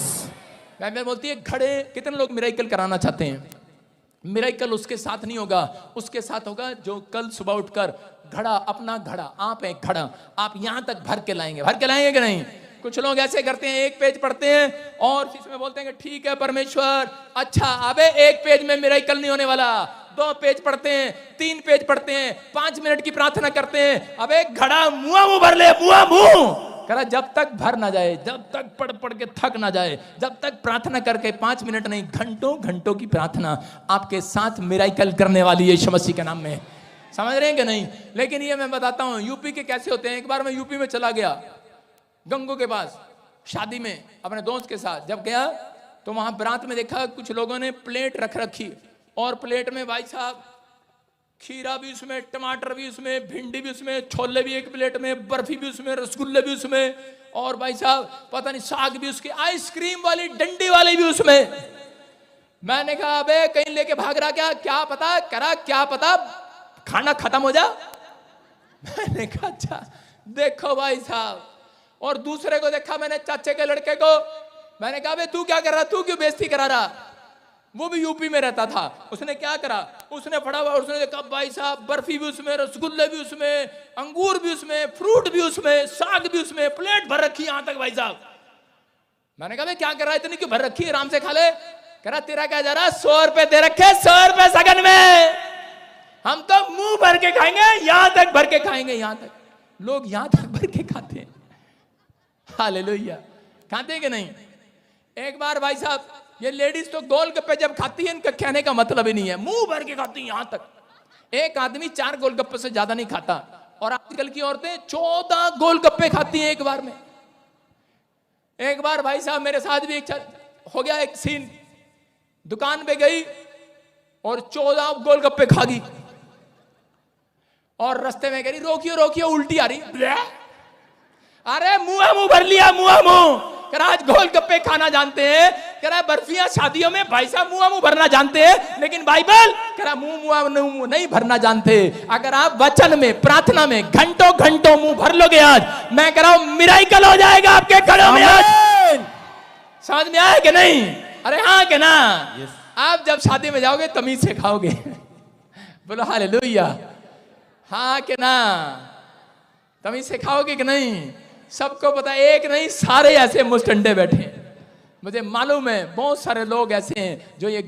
Speaker 1: बाइबल बोलती है घड़े, कितने लोग मिरेकल कराना चाहते हैं? मिरेकल उसके साथ नहीं होगा, उसके साथ होगा जो कल सुबह उठकर घड़ा, अपना घड़ा, आप एक घड़ा आप यहां तक भर के लाएंगे। भर के लाएंगे कि नहीं? कुछ लोग ऐसे करते हैं, एक पेज पढ़ते हैं और इसमें बोलते हैं कि ठीक है परमेश्वर, अच्छा अबे एक पेज में मिरेकल नहीं होने वाला। 2 पेज पढ़ते हैं, 3 पेज पढ़ते हैं, 5 मिनट की प्रार्थना करते हैं, अबे घड़ा मुआ मुंह भर ले, मुआ मुंह। करा जब तक भर ना जाए, जब तक पढ़ पढ़ के थक ना जाए, जब तक प्रार्थना करके 5 मिनट नहीं घंटों घंटों की प्रार्थना आपके साथ मिरेकल करने वाली है यीशु मसीह के नाम में। समझ रहे हैं कि नहीं? लेकिन ये मैं बताता हूं यूपी के कैसे होते हैं। एक बार मैं यूपी में चला गया गंगो के पास शादी में अपने दोस्त के साथ। जब गया तो वहां बारात में देखा कुछ लोगों ने प्लेट रख रखी और प्लेट में भाई साहब खीरा भी उसमें, टमाटर भी उसमें, भिंडी भी उसमें, छोले भी एक प्लेट में, बर्फी भी उसमें, रसगुल्ले भी उसमें, और भाई साहब पता नहीं साग भी उसके, आइसक्रीम वाली डंडी वाली भी उसमें। मैंने कहा अबे कहीं लेके भाग रहा क्या पता करा, क्या पता खाना खत्म हो जा। मैंने कहा अच्छा देखो भाई साहब। और दूसरे को देखा मैंने, चाचे के लड़के को, मैंने कहा बे तू क्या कर रहा, तू क्यों बेइज्जती करा रहा? वो भी यूपी में रहता था। उसने क्या करा, उसने फटा हुआ, उसने देखा भाई साहब बर्फी भी उसमें, रसगुल्ले भी उसमें, अंगूर भी उसमें, फ्रूट भी उसमें, साग भी उसमें, प्लेट भर रखी यहां तक भाई साहब। मैंने कहा क्या कर रहा है, इतनी क्यों भर रखी, आराम से खा ले। कह रहा तेरा क्या जा रहा, 100 रुपए दे रखे, 100 रुपए सगन में, हम तो मुंह भर के खाएंगे, यहां तक भर के खाएंगे। यहां तक लोग यहां तक भर के खाते हैं। हालेलुया, खाते हैं कि नहीं? एक बार भाई साहब ये लेडीज तो गोलगप्पे जब खाती है इनका कहने का मतलब ही नहीं है, मुंह भर के खाती है यहां तक। एक आदमी 4 गोलगप्पे से ज्यादा नहीं खाता, और आजकल की औरतें 14 गोलगप्पे खाती हैं एक बार में। एक बार भाई साहब मेरे साथ भी हो गया एक सीन, दुकान पे गई और 14 गोलगप्पे खा गई, और रास्ते में कह रही रोकियो रोकियो उल्टी आ रही। अरे मुंह भर लिया, मुंह आज गोलगप्पे खाना जानते हैं, कह रहा बर्फियां शादियों में भाई साहब मुंह भरना जानते हैं, लेकिन बाइबल कह रहा मुंह नहीं भरना जानते। अगर आप वचन में, प्रार्थना में घंटों घंटों मुंह भर लोगे आज, मैं कह रहा हूं मिराकल हो जाएगा आपके घरों में आज। समझ में आया कि नहीं? अरे हाँ कि ना? आप जब शादी में जाओगे तमीज से खाओगे। बोलो हालेलुया, हाँ कि ना? तमीज से खाओगे कि नहीं? सबको पता है, एक नहीं सारे ऐसे मुस्टंडे बैठे हैं। मुझे मालूम है बहुत सारे लोग ऐसे हैं जो ये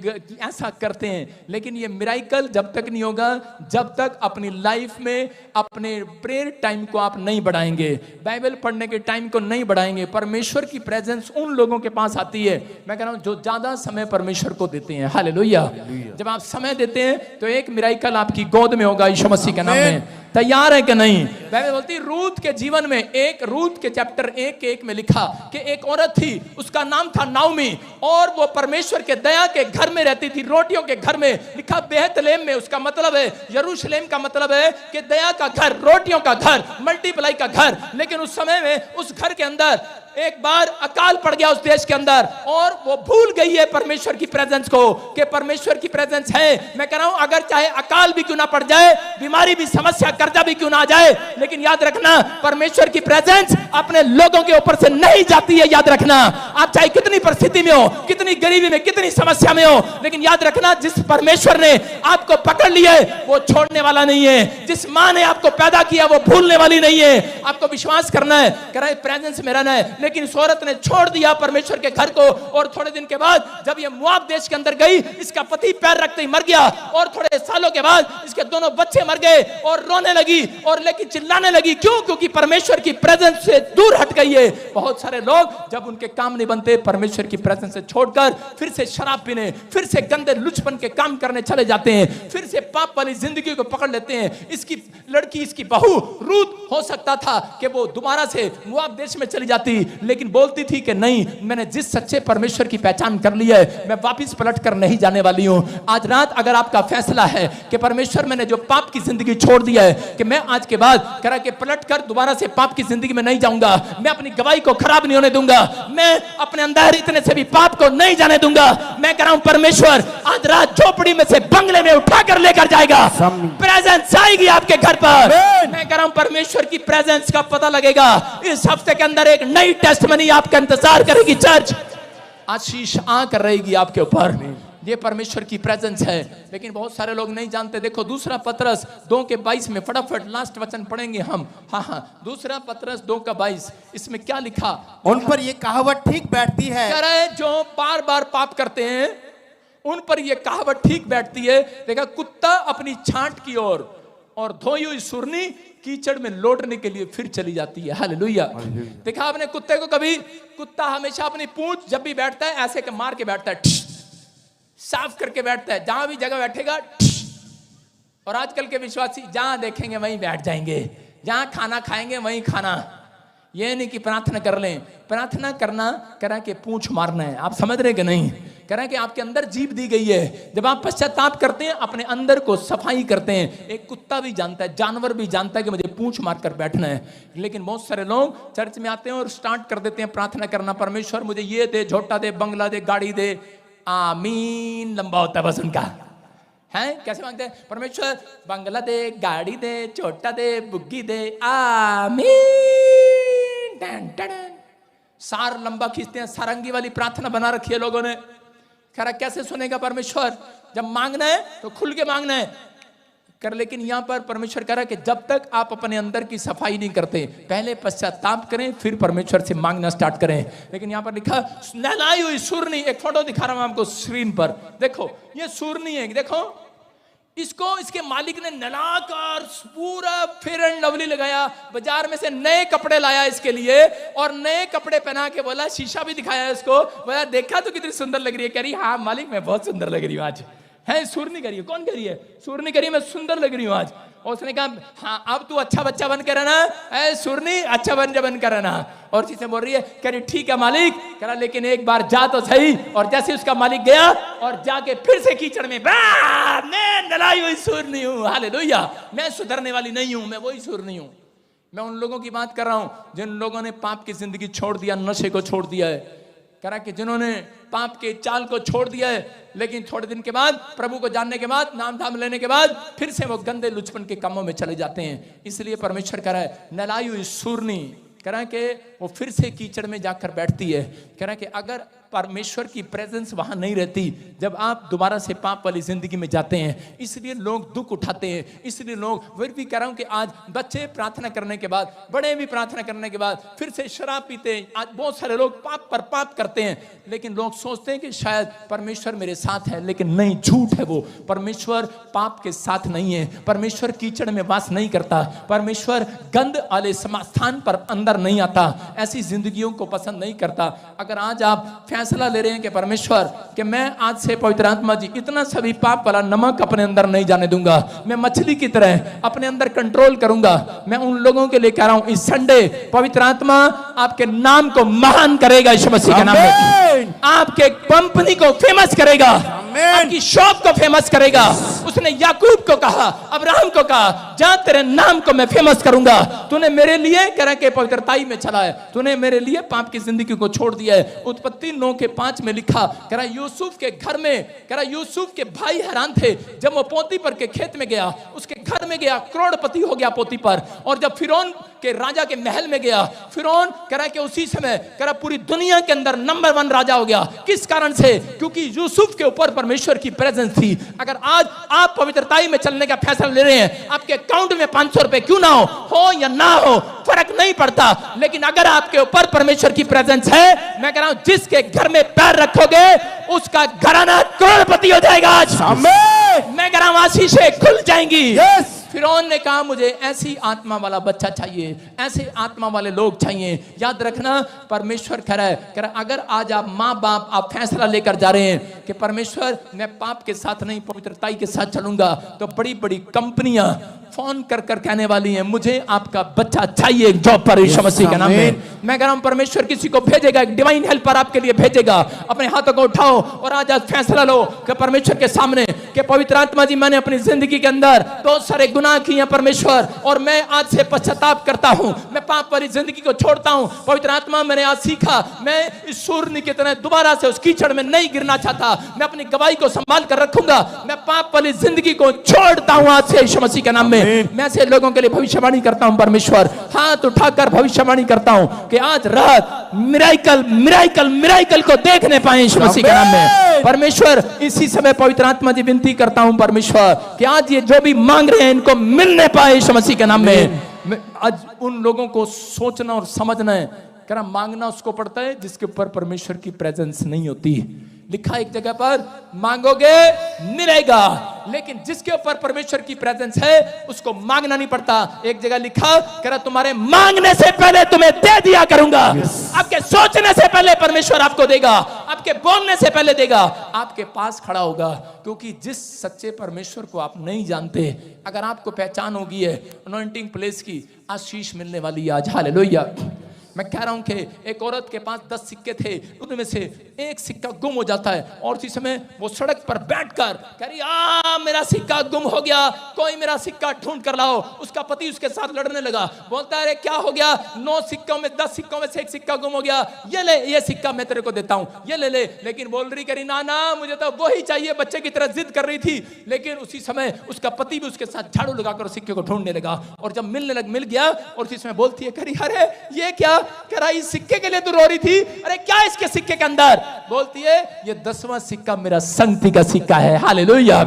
Speaker 1: ऐसा करते हैं, लेकिन ये मिराकल जब तक नहीं होगा जब तक अपनी लाइफ में अपने प्रेयर टाइम को आप नहीं बढ़ाएंगे, बाइबल पढ़ने के टाइम को नहीं बढ़ाएंगे। परमेश्वर की प्रेजेंस उन लोगों के पास आती है, मैं कह रहा हूं जो ज्यादा समय परमेश्वर को देते हैं। हालेलुया। जब आप समय देते हैं तो एक मिराकल आपकी गोद में होगा यीशु मसीह के नाम में। तैयार है कि नहीं? बाइबल बोलती रूत के जीवन में, एक रूत के चैप्टर 1:1 में लिखा कि एक औरत थी, उसका नाम था नाओमी, और वो परमेश्वर के दया के घर में रहती थी, रोटियों के घर में। लिखा बेहतलेम में, उसका मतलब है यरूशलेम का मतलब है कि दया का घर, रोटियों का घर, मल्टीप्लाई का घर। लेकिन उस समय में उस घर के अंदर एक बार अकाल पड़ गया उस देश के अंदर, और वो भूल गई है परमेश्वर की प्रेजेंस को, कि परमेश्वर की प्रेजेंस है। मैं कह रहा हूं अगर चाहे अकाल भी क्यों ना पड़ जाए, बीमारी भी, समस्या, कर्जा भी क्यों ना आ जाए, लेकिन याद रखना परमेश्वर की प्रेजेंस अपने लोगों के ऊपर से नहीं जाती है। याद रखना, आप चाहे कितनी परिस्थिति में हो, कितनी गरीबी में, कितनी समस्या में हो, लेकिन याद रखना जिस परमेश्वर ने आपको पकड़ लिया है वो छोड़ने वाला नहीं है। जिस मां ने आपको पैदा किया वो भूलने वाली नहीं है। आपको विश्वास करना है, कह रहा है प्रेजेंस में रहना है। लेकिन इस औरत ने छोड़ दिया परमेश्वर के घर को, और थोड़े दिन के बाद जब ये मोआब देश के अंदर गई, इसका पति पैर रखते ही मर गया, और थोड़े सालों के बाद इसके दोनों बच्चे मर गए, और रोने लगी, और लेकिन चिल्लाने लगी। क्यों? क्योंकि परमेश्वर की प्रेजेंस से दूर हट गई है। बहुत सारे लोग जब उनके काम नहीं बनते, परमेश्वर की प्रेजेंस से छोड़कर फिर से शराब पीने, फिर से गंदे लुचपन के काम करने चले जाते हैं, फिर से पाप वाली जिंदगी को पकड़ लेते हैं। इसकी लड़की, इसकी बहू रूत, हो सकता था कि वो दोबारा से मोआब देश में चली जाती, लेकिन बोलती थी कि नहीं, मैंने जिस सच्चे परमेश्वर की पहचान कर ली है, मैं वापस पलट कर नहीं जाने वाली हूं। आज रात अगर आपका फैसला है कि परमेश्वर मैंने जो पाप की जिंदगी छोड़ दिया है, कि मैं आज के बाद करा के पलट कर दोबारा से पाप की जिंदगी में नहीं जाऊंगा, मैं अपनी गवाही को खराब नहीं होने दूंगा, मैं अपने अंदर इतने से भी पाप को नहीं जाने दूंगा, मैं कह रहा हूं परमेश्वर आज रात झोपड़ी में से बंगले में उठाकर लेकर जाएगा। प्रेजेंस आएगी आपके घर पर। मैं कह रहा हूं परमेश्वर की प्रेजेंस का पता लगेगा। इस हफ्ते के अंदर एक नई टेस्टमनी आपका इंतजार करेगी। चर्च आशीष आकर रहेगी आपके ऊपर। ये परमेश्वर की प्रेजेंस है, लेकिन बहुत सारे लोग नहीं जानते। देखो दूसरा पतरस 2:22 में, फटाफट लास्ट वचन पढ़ेंगे हम। हाँ, दूसरा पतरस 2:22, इसमें क्या लिखा?
Speaker 2: उन पर ये कहावत ठीक बैठती है,
Speaker 1: कह रहे जो बार बार पाप करते हैं उन पर ये कहावत ठीक बैठती है। देखा, कुत्ता अपनी छांट की ओर और धोई हुई सुरनी कीचड़ में लौटने के लिए फिर चली जाती है। हालेलुया। देखा आपने कुत्ते को कभी? कुत्ता हमेशा अपनी पूंछ जब भी बैठता है ऐसे मार के बैठता है, साफ करके बैठता है, जहां भी जगह बैठेगा और आजकल के विश्वासी जहां देखेंगे वहीं बैठ जाएंगे, जहां खाना खाएंगे वहीं खाना। ये नहीं कि प्रार्थना कर लें, प्रार्थना करना करा के पूंछ मारना है। आप समझ रहे कि नहीं? करा कि आपके अंदर जीभ दी गई है। जब आप पश्चाताप करते हैं, अपने अंदर को सफाई करते हैं। एक कुत्ता भी जानता है, जानवर भी जानता है कि मुझे पूंछ मारकर बैठना है। लेकिन बहुत सारे लोग चर्च में आते हैं और स्टार्ट कर देते हैं प्रार्थना करना, परमेश्वर मुझे ये दे, झोटा दे, बंगला दे, गाड़ी दे, आमीन लंबा होता है बस उनका। हैं कैसे मांगते हैं? परमेश्वर बंगला दे, गाड़ी दे, छोटा दे, बुग्गी दे, आमीन। डन डन सार लंबा खींचते हैं, सारंगी वाली प्रार्थना बना रखी है लोगों ने। खैर कैसे सुनेगा परमेश्वर? जब मांगना है तो खुल के मांगना है कर। लेकिन यहां पर परमेश्वर कह रहा है कि जब तक आप अपने अंदर की सफाई नहीं करते, पहले पश्चाताप करें, फिर परमेश्वर से मांगना स्टार्ट करें। लेकिन यहां पर लिखा नहलाई हुई सूरनी। एक फोटो दिखा रहा हूं आपको स्क्रीन पर, देखो ये सूरनी है, देखो इसको इसके मालिक ने नहलाकर पूरा फेयर एंड लवली लगाया, बाजार में से नए कपड़े लाया इसके लिए और नए कपड़े पहना के बोला, शीशा भी दिखाया इसको, बोला देखा तो कितनी सुंदर लग रही है। कह रही हाँ मालिक मैं बहुत सुंदर लग रही हूँ आज। है सूरनी कह रही है, कौन कह रही है? सूरनी कह रही है मैं सुंदर लग रही हूँ आज। और उसने कहा हाँ अब तू अच्छा बच्चा बन कर रहना, ऐ सूरनी अच्छा बन कर रहना। और चीजें बोल रही है, कह रही ठीक है मालिक। कह रहा लेकिन एक बार जा तो सही। और जैसे उसका मालिक गया और जाके फिर से कीचड़ में, मैं नलाई हुई सूरनी हूँ, हालेलुया, मैं सुधरने वाली नहीं हूं, मैं वही सूरनी हूं। मैं उन लोगों की बात कर रहा हूं जिन लोगों ने पाप की जिंदगी छोड़ दिया, नशे को छोड़ दिया है, करा कि जिन्होंने पाप के चाल को छोड़ दिया है, लेकिन थोड़े दिन के बाद प्रभु को जानने के बाद, नाम धाम लेने के बाद फिर से वो गंदे लुचपन के कामों में चले जाते हैं। इसलिए परमेश्वर कह रहा है नलाई हुई सूरनी, कह रहा है कि वो फिर से कीचड़ में जाकर बैठती है। कह रहा है कि अगर परमेश्वर की प्रेजेंस वहां नहीं रहती, जब आप दोबारा से पाप वाली जिंदगी में जाते हैं, इसलिए लोग दुख उठाते हैं। इसलिए लोग, फिर भी कह रहा हूं कि आज बच्चे प्रार्थना करने के बाद, बड़े भी प्रार्थना करने के बाद फिर से शराब पीते हैं। आज बहुत सारे लोग पाप पर पाप करते हैं, लेकिन लोग सोचते हैं कि शायद परमेश्वर मेरे साथ है, लेकिन नहीं, झूठ है वो। परमेश्वर पाप के साथ नहीं है, परमेश्वर कीचड़ में वास नहीं करता, परमेश्वर गंद वाले स्थान पर अंदर नहीं आता, ऐसी जिंदगियों को पसंद नहीं करता। अगर आज आप फैसला ले रहे हैं कि परमेश्वर कि मैं आज से पवित्र आत्मा जी इतना सभी पाप वाला नमक अपने अंदर नहीं जाने दूंगा, मैं मछली की तरह अपने अंदर कंट्रोल करूंगा, मैं उन लोगों के लिए कह रहा हूं इस संडे पवित्र आत्मा आपके नाम को महान करेगा, यीशु मसीह के नाम में आपके कंपनी को फेमस करेगा, आपकी शॉप को फेमस करेगा। उसने याकूब को कहा, अब्राहम को कहा, जा तेरे नाम को मैं फेमस करूंगा। तूने मेरे लिए कह के पवित्रताई में चला है, तूने मेरे लिए पाप की जिंदगी को छोड़ दिया है। उत्पत्ति 9:5 में लिखा, कह रहा यूसुफ के घर में, कह रहा यूसुफ के भाई हैरान थे जब वो पोतीपर के खेत में गया, उसके घर में गया, करोड़पति हो गया पोतीपर। और जब फिरौन के राजा के महल में गया, फिरौन कह रहा कि उसी समय कह रहा पूरी दुनिया के अंदर नंबर 1 राजा हो गया। किस कारण से? क्योंकि यूसुफ के ऊपर परमेश्वर की प्रेजेंस थी। अगर आज आप पवित्रताई में चलने का फैसला ले रहे हैं, आपके अकाउंट में 500 रुपए क्यों ना हो या ना हो, फर्क नहीं पड़ता, लेकिन अगर आपके ऊपर परमेश्वर की प्रेजेंस है, मैं कह रहा हूं जिसके घर में पैर रखोगे उसका घराना करोड़पति हो जाएगा। आज मैं कह रहा हूं आशीषें खुल जाएंगी। फिरौन ने कहा मुझे ऐसी आत्मा वाला बच्चा चाहिए, ऐसे आत्मा वाले लोग चाहिए। याद रखना परमेश्वर कह रहा है अगर आज आप माँ बाप आप फैसला लेकर जा रहे हैं कि परमेश्वर मैं पाप के साथ नहीं पवित्रताई के साथ चलूंगा, तो बड़ी बड़ी कंपनियां फोन कर कर कहने वाली हैं मुझे आपका बच्चा चाहिए जॉब पर, यीशु मसीह के नाम में। मैं कह रहा हूं परमेश्वर किसी को भेजेगा, एक डिवाइन हेल्पर आपके लिए भेजेगा। अपने हाथों को उठाओ और आज फैसला लो कि परमेश्वर के सामने कि पवित्र आत्मा जी मैंने अपनी जिंदगी के अंदर बहुत सारे गुनाह किए हैं परमेश्वर, और मैं आज से पश्चाताप करता हूं, मैं पाप वाली जिंदगी को छोड़ता हूं। पवित्र आत्मा मैंने आज सीखा, मैं इस सूरनी की तरह दोबारा से उस कीचड़ में नहीं गिरना चाहता, मैं अपनी गवाही को संभाल कर रखूंगा, मैं पाप वाली जिंदगी को छोड़ता हूं आज से यीशु मसीह के नाम में। मैं ऐसे लोगों के लिए भविष्यवाणी करता हूं परमेश्वर, हाथ उठाकर भविष्यवाणी करता हूं कि आज रात मिराइकल को देखने पाए यीशु मसीह के नाम में। परमेश्वर इसी समय पवित्र आत्मा जी विनती करता हूं परमेश्वर कि आज ये जो भी मांग रहे हैं इनको मिलने पाए यीशु मसीह के नाम में। आज उन लोगों को सोचना और समझना है, कह रहा मांगना उसको पड़ता है जिसके ऊपर परमेश्वर की प्रेजेंस नहीं होती। लिखा एक जगह पर मांगोगे मिलेगा, लेकिन जिसके ऊपर परमेश्वर की प्रेजेंस है उसको मांगना नहीं पड़ता। एक जगह लिखा कह रहा तुम्हारे मांगने से पहले तुम्हें दे दिया करूंगा। आपके सोचने से पहले परमेश्वर आपको देगा। आपके बोलने से पहले देगा, आपके पास खड़ा होगा। क्योंकि जिस सच्चे परमेश्वर को आप नहीं जानते, अगर आपको पहचान होगी है अनॉइंटिंग प्लेस की, आशीष मिलने वाली आज। हालेलुया। मैं कह रहा हूं कि एक औरत के पास 10 सिक्के थे, उनमें से एक सिक्का गुम हो जाता है और उसी समय वो सड़क पर बैठकर कह रही मेरा सिक्का गुम हो गया, कोई मेरा सिक्का ढूंढ कर लाओ। उसका पति उसके साथ लड़ने लगा, बोलता है अरे क्या हो गया, 9 सिक्कों में 10 सिक्कों में से एक सिक्का गुम हो गया, ये ले, ये सिक्का मैं तेरे को देता हूं, ये ले ले। लेकिन बोल रही करी ना ना मुझे तो वो ही चाहिए, बच्चे की तरह जिद कर रही थी। लेकिन उसी समय उसका पति भी उसके साथ झाड़ू लगाकर सिक्के को ढूंढने लगा और जब मिल गया और उसी समय बोलती है करी अरे ये क्या, कह रहा इस सिक्के के लिए तू रो रही थी, अरे क्या इसके सिक्के के अंदर, बोलती है ये 10वां सिक्का मेरा संगति का सिक्का है। हालेलुया।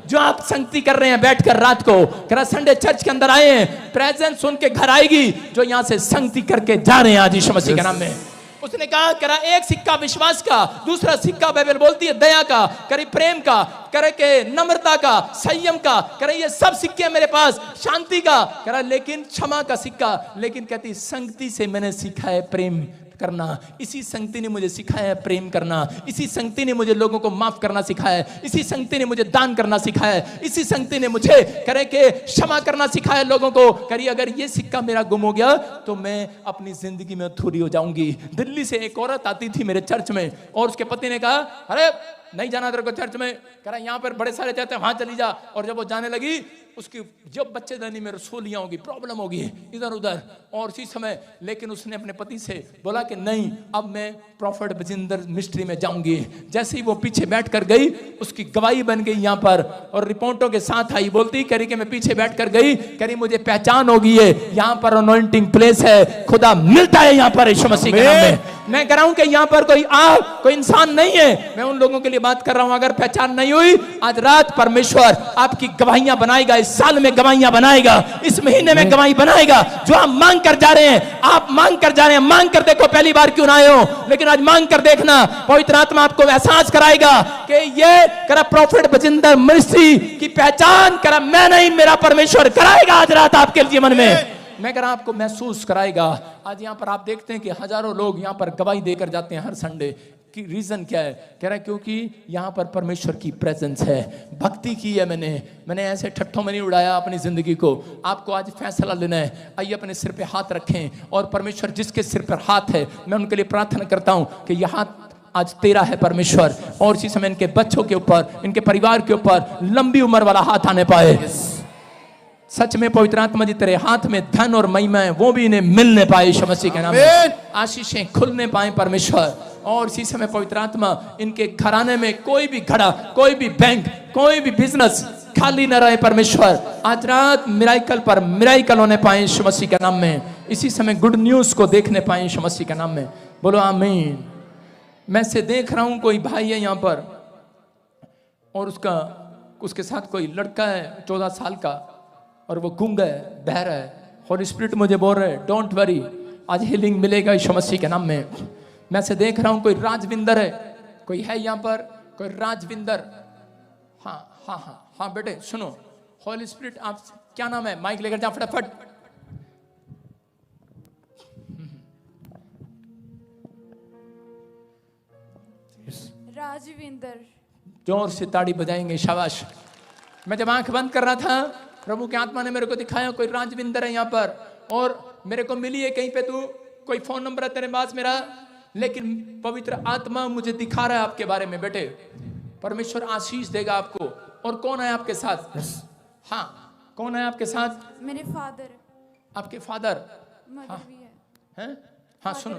Speaker 1: जो आप संगति कर रहे हैं बैठकर रात को, कह रहा संडे चर्च के अंदर आए हैं, प्रेजेंस सुन के घर आएगी, जो यहां से संगति करके जा रहे हैं आज यीशु मसीह के नाम में। उसने कहा करा एक सिक्का विश्वास का, दूसरा सिक्का बाइबल बोलती है दया का, करे प्रेम का, करे के नम्रता का, संयम का, करे ये सब सिक्के मेरे पास, शांति का, करा लेकिन क्षमा का सिक्का। लेकिन कहती संगति से मैंने सीखा है प्रेम करना, इसी संगति ने मुझे सिखाया है प्रेम करना, इसी संगति ने मुझे लोगों को माफ करना सिखाया है, इसी संगति ने मुझे दान करना सिखाया है, इसी संगति ने मुझे करे के क्षमा करना सिखाया लोगों को। करिए अगर ये सिक्का मेरा गुम हो गया तो मैं अपनी जिंदगी में अधूरी हो जाऊंगी। दिल्ली से एक औरत आती थी मेरे चर्च में और उसके पति ने कहा अरे नहीं जाना तेरे को चर्च में, कह रहा यहाँ पर बड़े सारे जाते हैं, वहां चली जा। और जब वो जाने लगी उसकी जब बच्चेदानी में रसोलियां होगी, प्रॉब्लम होगी इधर उधर, और उसी समय लेकिन उसने अपने पति से बोला कि नहीं अब मैं प्रॉफिट बजिंदर मिस्ट्री में जाऊंगी। जैसे ही वो पीछे बैठ कर गई उसकी गवाही बन गई यहाँ पर और रिपोर्टों के साथ आई, बोलती करी कि मैं पीछे बैठ कर गई, करी मुझे पहचान होगी है यहाँ पर अनॉइंटिंग प्लेस है, खुदा मिलता है यहाँ पर यीशु मसीह के नाम में। मैं कह रहा हूं कि यहाँ पर कोई इंसान नहीं है, मैं उन लोगों के लिए बात कर रहा हूं। अगर पहचान नहीं हुई आज रात परमेश्वर आपकी गवाहियां बनाएगा, इस साल में गवाहियां बनाएगा, इस महीने में गवाही बनाएगा। जो आप मांग कर जा रहे हैं, आप मांग कर जा रहे हैं, मांग कर देखो, पहली बार क्यों ना आए हो, लेकिन आज मांग कर देखना, पवित्र आत्मा आपको एहसास कराएगा कि ये करा प्रॉफिट बजिंदर मिस्ट्री की पहचान करा मैं नहीं, मेरा परमेश्वर कराएगा आज रात आपके जीवन में। मैं कह रहा आपको महसूस कराएगा। आज यहाँ पर आप देखते हैं कि हजारों लोग यहाँ पर गवाही देकर जाते हैं हर संडे की। रीजन क्या है, कह रहा है क्योंकि यहाँ पर परमेश्वर की प्रेजेंस है, भक्ति की है। मैंने ऐसे ठट्ठों में नहीं उड़ाया अपनी जिंदगी को। आपको आज फैसला लेना है, आइए अपने सिर पे हाथ रखें और परमेश्वर जिसके सिर पर हाथ है मैं उनके लिए प्रार्थना करता हूँ कि यह हाथ आज तेरा है परमेश्वर, और इसी समय इनके बच्चों के ऊपर, इनके परिवार के ऊपर लंबी उम्र वाला हाथ आने पाए। सच में पवित्र आत्मा जी तेरे हाथ में धन और महिमा है, वो भी इन्हें मिलने पाए यीशु मसीह के नाम में। आशीषें खुलने पाए परमेश्वर, और इसी समय पवित्र आत्मा इनके घराने में कोई भी घड़ा, कोई भी बैंक, कोई भी बिजनेस खाली न रहे परमेश्वर। आज रात मिराइकल पर मिराइकल होने पाए यीशु मसीह के नाम में। इसी समय गुड न्यूज को देखने पाए यीशु मसीह के नाम में। बोलो आमीन। मैं से देख रहा हूं कोई भाई है यहाँ पर और उसके साथ कोई लड़का है 14 साल का और वो गूंगा है, बहरा है। होली स्पिरिट मुझे बोल रहे हैं डोंट वरी, आज हीलिंग मिलेगा यीशु मसीह के नाम में। मैं से देख रहा हूं कोई राजविंदर है, कोई है यहाँ पर कोई राजविंदर। हाँ हाँ हाँ हाँ बेटे सुनो, होली स्पिरिट आप क्या नाम है, माइक लेकर जा फटाफट।
Speaker 3: राजविंदर।
Speaker 1: जोर से ताड़ी बजाएंगे, शाबाश। मैं जब आंख बंद कर रहा था प्रभु की आत्मा ने मेरे को दिखाया कोई राजविंदर है यहाँ पर, और मेरे को मिली है कहीं पे तू, कोई फोन नंबर है तेरे पास मेरा, लेकिन पवित्र आत्मा मुझे दिखा रहा है आपके बारे में। बेटे परमेश्वर आशीष देगा आपको। और कौन है आपके साथ? हाँ कौन है आपके साथ?
Speaker 3: मेरे फादर।
Speaker 1: आपके फादर?
Speaker 3: मदर भी है।
Speaker 1: हैं? हाँ सुनो,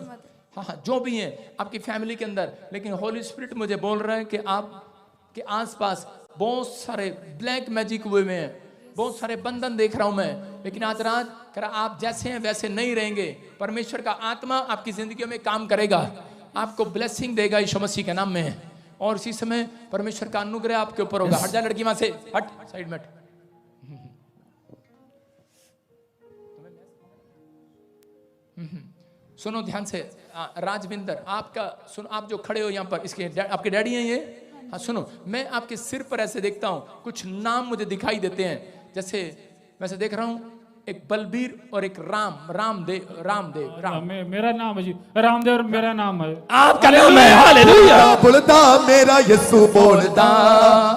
Speaker 1: हाँ हाँ जो भी है आपकी फैमिली के अंदर, लेकिन होली स्पिरिट मुझे बोल रहा है कि आपके आसपास बहुत सारे ब्लैक मैजिक हुए में हैं, बहुत सारे बंधन देख रहा हूं मैं। लेकिन आज रात कर आप जैसे हैं वैसे नहीं रहेंगे। परमेश्वर का आत्मा आपकी जिंदगी में काम करेगा, आपको ब्लेसिंग देगा यीशु मसीह के नाम में। और इसी समय परमेश्वर का अनुग्रह आपके ऊपर होगा। हट जा लड़की वहां से, हट साइड में हट। सुनो ध्यान से राजविंदर, आपका सुनो, आप जो खड़े हो यहाँ पर, इसके आपके डैडी हैं ये? हाँ सुनो, मैं आपके सिर पर ऐसे देखता हूँ कुछ नाम मुझे दिखाई देते हैं। जैसे मैं से देख रहा हूँ एक बलबीर और एक रामदेव।
Speaker 4: मेरा नाम है जी रामदेव और मेरा नाम है।
Speaker 1: आपका नाम है, हालेलुया।
Speaker 5: बोलता मेरा यीशु बोलता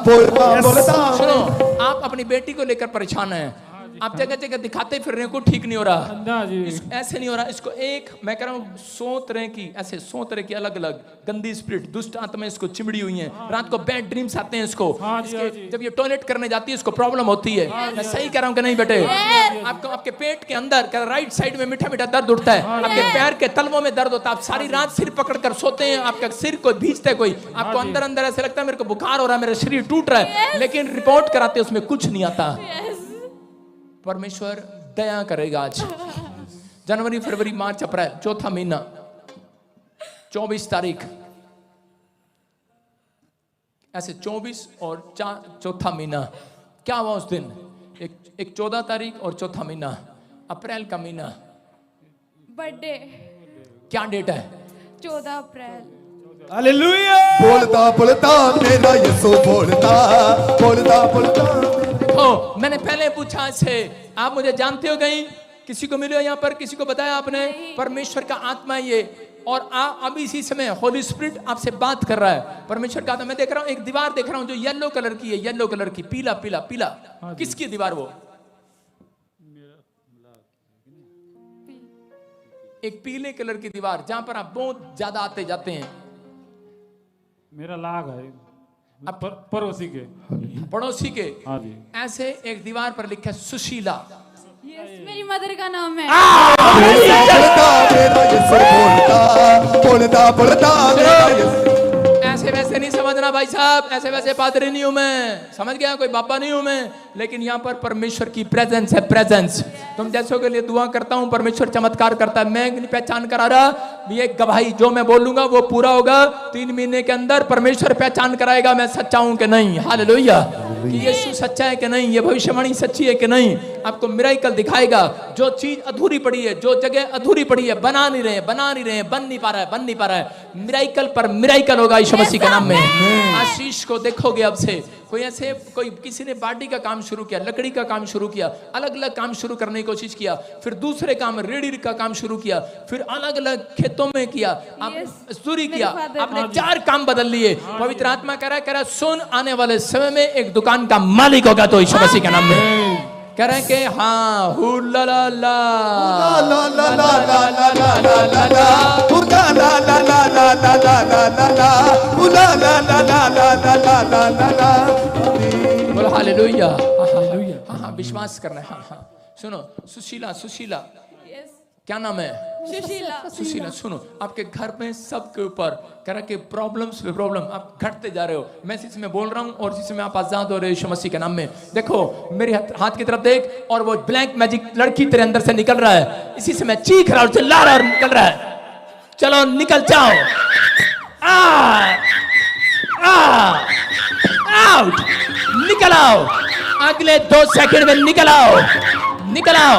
Speaker 5: बोलता।
Speaker 1: सुनो, आप अपनी बेटी को लेकर परेशान हैं, आप जगह जगह दिखाते फिर रहे को, ठीक नहीं हो रहा,
Speaker 4: ना जी
Speaker 1: ऐसे नहीं हो रहा। इसको एक मैं कह रहा हूँ 100 तरह की, ऐसे 100 तरह की अलग अलग गंदी स्पिरिट, दुष्ट आत्मा इसको चिमड़ी हुई हैं। रात को बैड ड्रीम्स आते हैं इसको। जब ये टॉयलेट करने जाती है इसको प्रॉब्लम होती है। मैं सही कह रहा हूँ कि नहीं बेटे? आपको आपके पेट के अंदर राइट साइड में मीठा मीठा दर्द उठता है, आपके पैर के तलवों में दर्द होता है, आप सारी रात सिर पकड़ कर सोते हैं, आपका सिर को भींचता है कोई, आपको अंदर अंदर ऐसे लगता है मेरे को बुखार हो रहा है, मेरा शरीर टूट रहा है, लेकिन रिपोर्ट कराते उसमें कुछ नहीं आता। परमेश्वर दया करेगा। आज जनवरी, फरवरी, मार्च, अप्रैल, चौथा महीना, 24 तारीख, ऐसे 24 और चौथा महीना। क्या हुआ उस दिन? एक 14 तारीख और चौथा महीना, अप्रैल का महीना।
Speaker 3: बर्थडे
Speaker 1: क्या डेट है?
Speaker 3: 14 अप्रैल।
Speaker 4: हालेलुया।
Speaker 5: बोलता बोलता मेरा यीशु बोलता बोलता बोलता।
Speaker 1: मैंने पहले पूछा से, आप मुझे जानते हो? कहीं किसी को मिले यहाँ पर? किसी को बताया आपने? परमेश्वर का आत्मा है ये, और अभी इसी समय होली स्पिरिट आपसे बात कर रहा है। परमेश्वर का आत्मा। मैं देख रहा हूँ, एक दीवार देख रहा हूँ जो येलो कलर की है, येलो कलर की, पीला पीला पीला। किसकी दीवार वो? एक पीले कलर की दीवार, जहां पर आप बहुत ज्यादा आते जाते हैं।
Speaker 4: मेरा लाग है पड़ोसी के।
Speaker 5: हाँ जी।
Speaker 1: ऐसे एक दीवार पर लिखा है सुशीला।
Speaker 3: यस, मेरी मदर का नाम है।
Speaker 5: बोलता मेरा यीशु बोलता बोलता मेरा यीशु।
Speaker 1: ऐसे वैसे नहीं समझना भाई साहब, ऐसे वैसे पादरी नहीं हूं मैं, समझ गया? कोई बाबा नहीं हूं मैं, लेकिन यहाँ पर परमेश्वर की प्रेजेंस है। प्रेजेंस। तुम जैसों के लिए दुआ करता हूँ, परमेश्वर चमत्कार करता है। मैं नहीं पहचान करा रहा, ये गवाही जो मैं बोलूंगा वो पूरा होगा। 3 महीने के अंदर परमेश्वर पहचान कराएगा मैं सच्चा हूं कि नहीं। हालेलुया। कि यीशु सच्चा है कि नहीं, ये भविष्यवाणी सच्ची है कि नहीं, आपको मिराकल दिखाएगा। जो चीज अधूरी पड़ी है, जो जगह अधूरी पड़ी है, बना नहीं रहे, बन नहीं पा रहा है, मिराकल पर मिराकल होगा यीशु मसीह के नाम में। आशीष को देखोगे अब से। कोई किसी ने बाटी का काम शुरू किया, लकड़ी का काम शुरू किया, अलग अलग काम शुरू करने की कोशिश किया, फिर दूसरे काम रेडी का काम शुरू किया, फिर अलग अलग खेतों में किया, मजदूरी किया, आपने 4 काम बदल लिए। पवित्र आत्मा कह रहा है सुन, आने वाले समय में एक दुकान का मालिक होगा तो यीशु मसीह के नाम में। कह रहे हैं कि हाँ, हु ला ला ला ला ला ला ला ला ला ला ला ला ला, हु ला ला ला ला ला ला ला ला ला ला, हु ला ला ला ला ला ला ला ला ला ला। बोलो हालेलुया। हाँ हाँ, विश्वास करना है। हाँ हाँ, सुनो, सुशीला क्या नाम है? सुशीला। सुनो, आपके घर में सबके ऊपर कह रहा कि प्रॉब्लम्स पे प्रॉब्लम आप घटते जा रहे हो। मैं इसी में बोल रहा हूँ और इसी में आप आजाद हो रहे हो यीशु मसीह के नाम में। देखो मेरे हाथ की तरफ देख, और वो ब्लैक मैजिक लड़की तेरे अंदर से निकल रहा है। इसी से मैं चीख रहा हूँ, चिल्ला रहा और निकल रहा है। चलो निकल जाओ, आउट, निकल आओ, अगले 2 सेकंड में निकल आओ।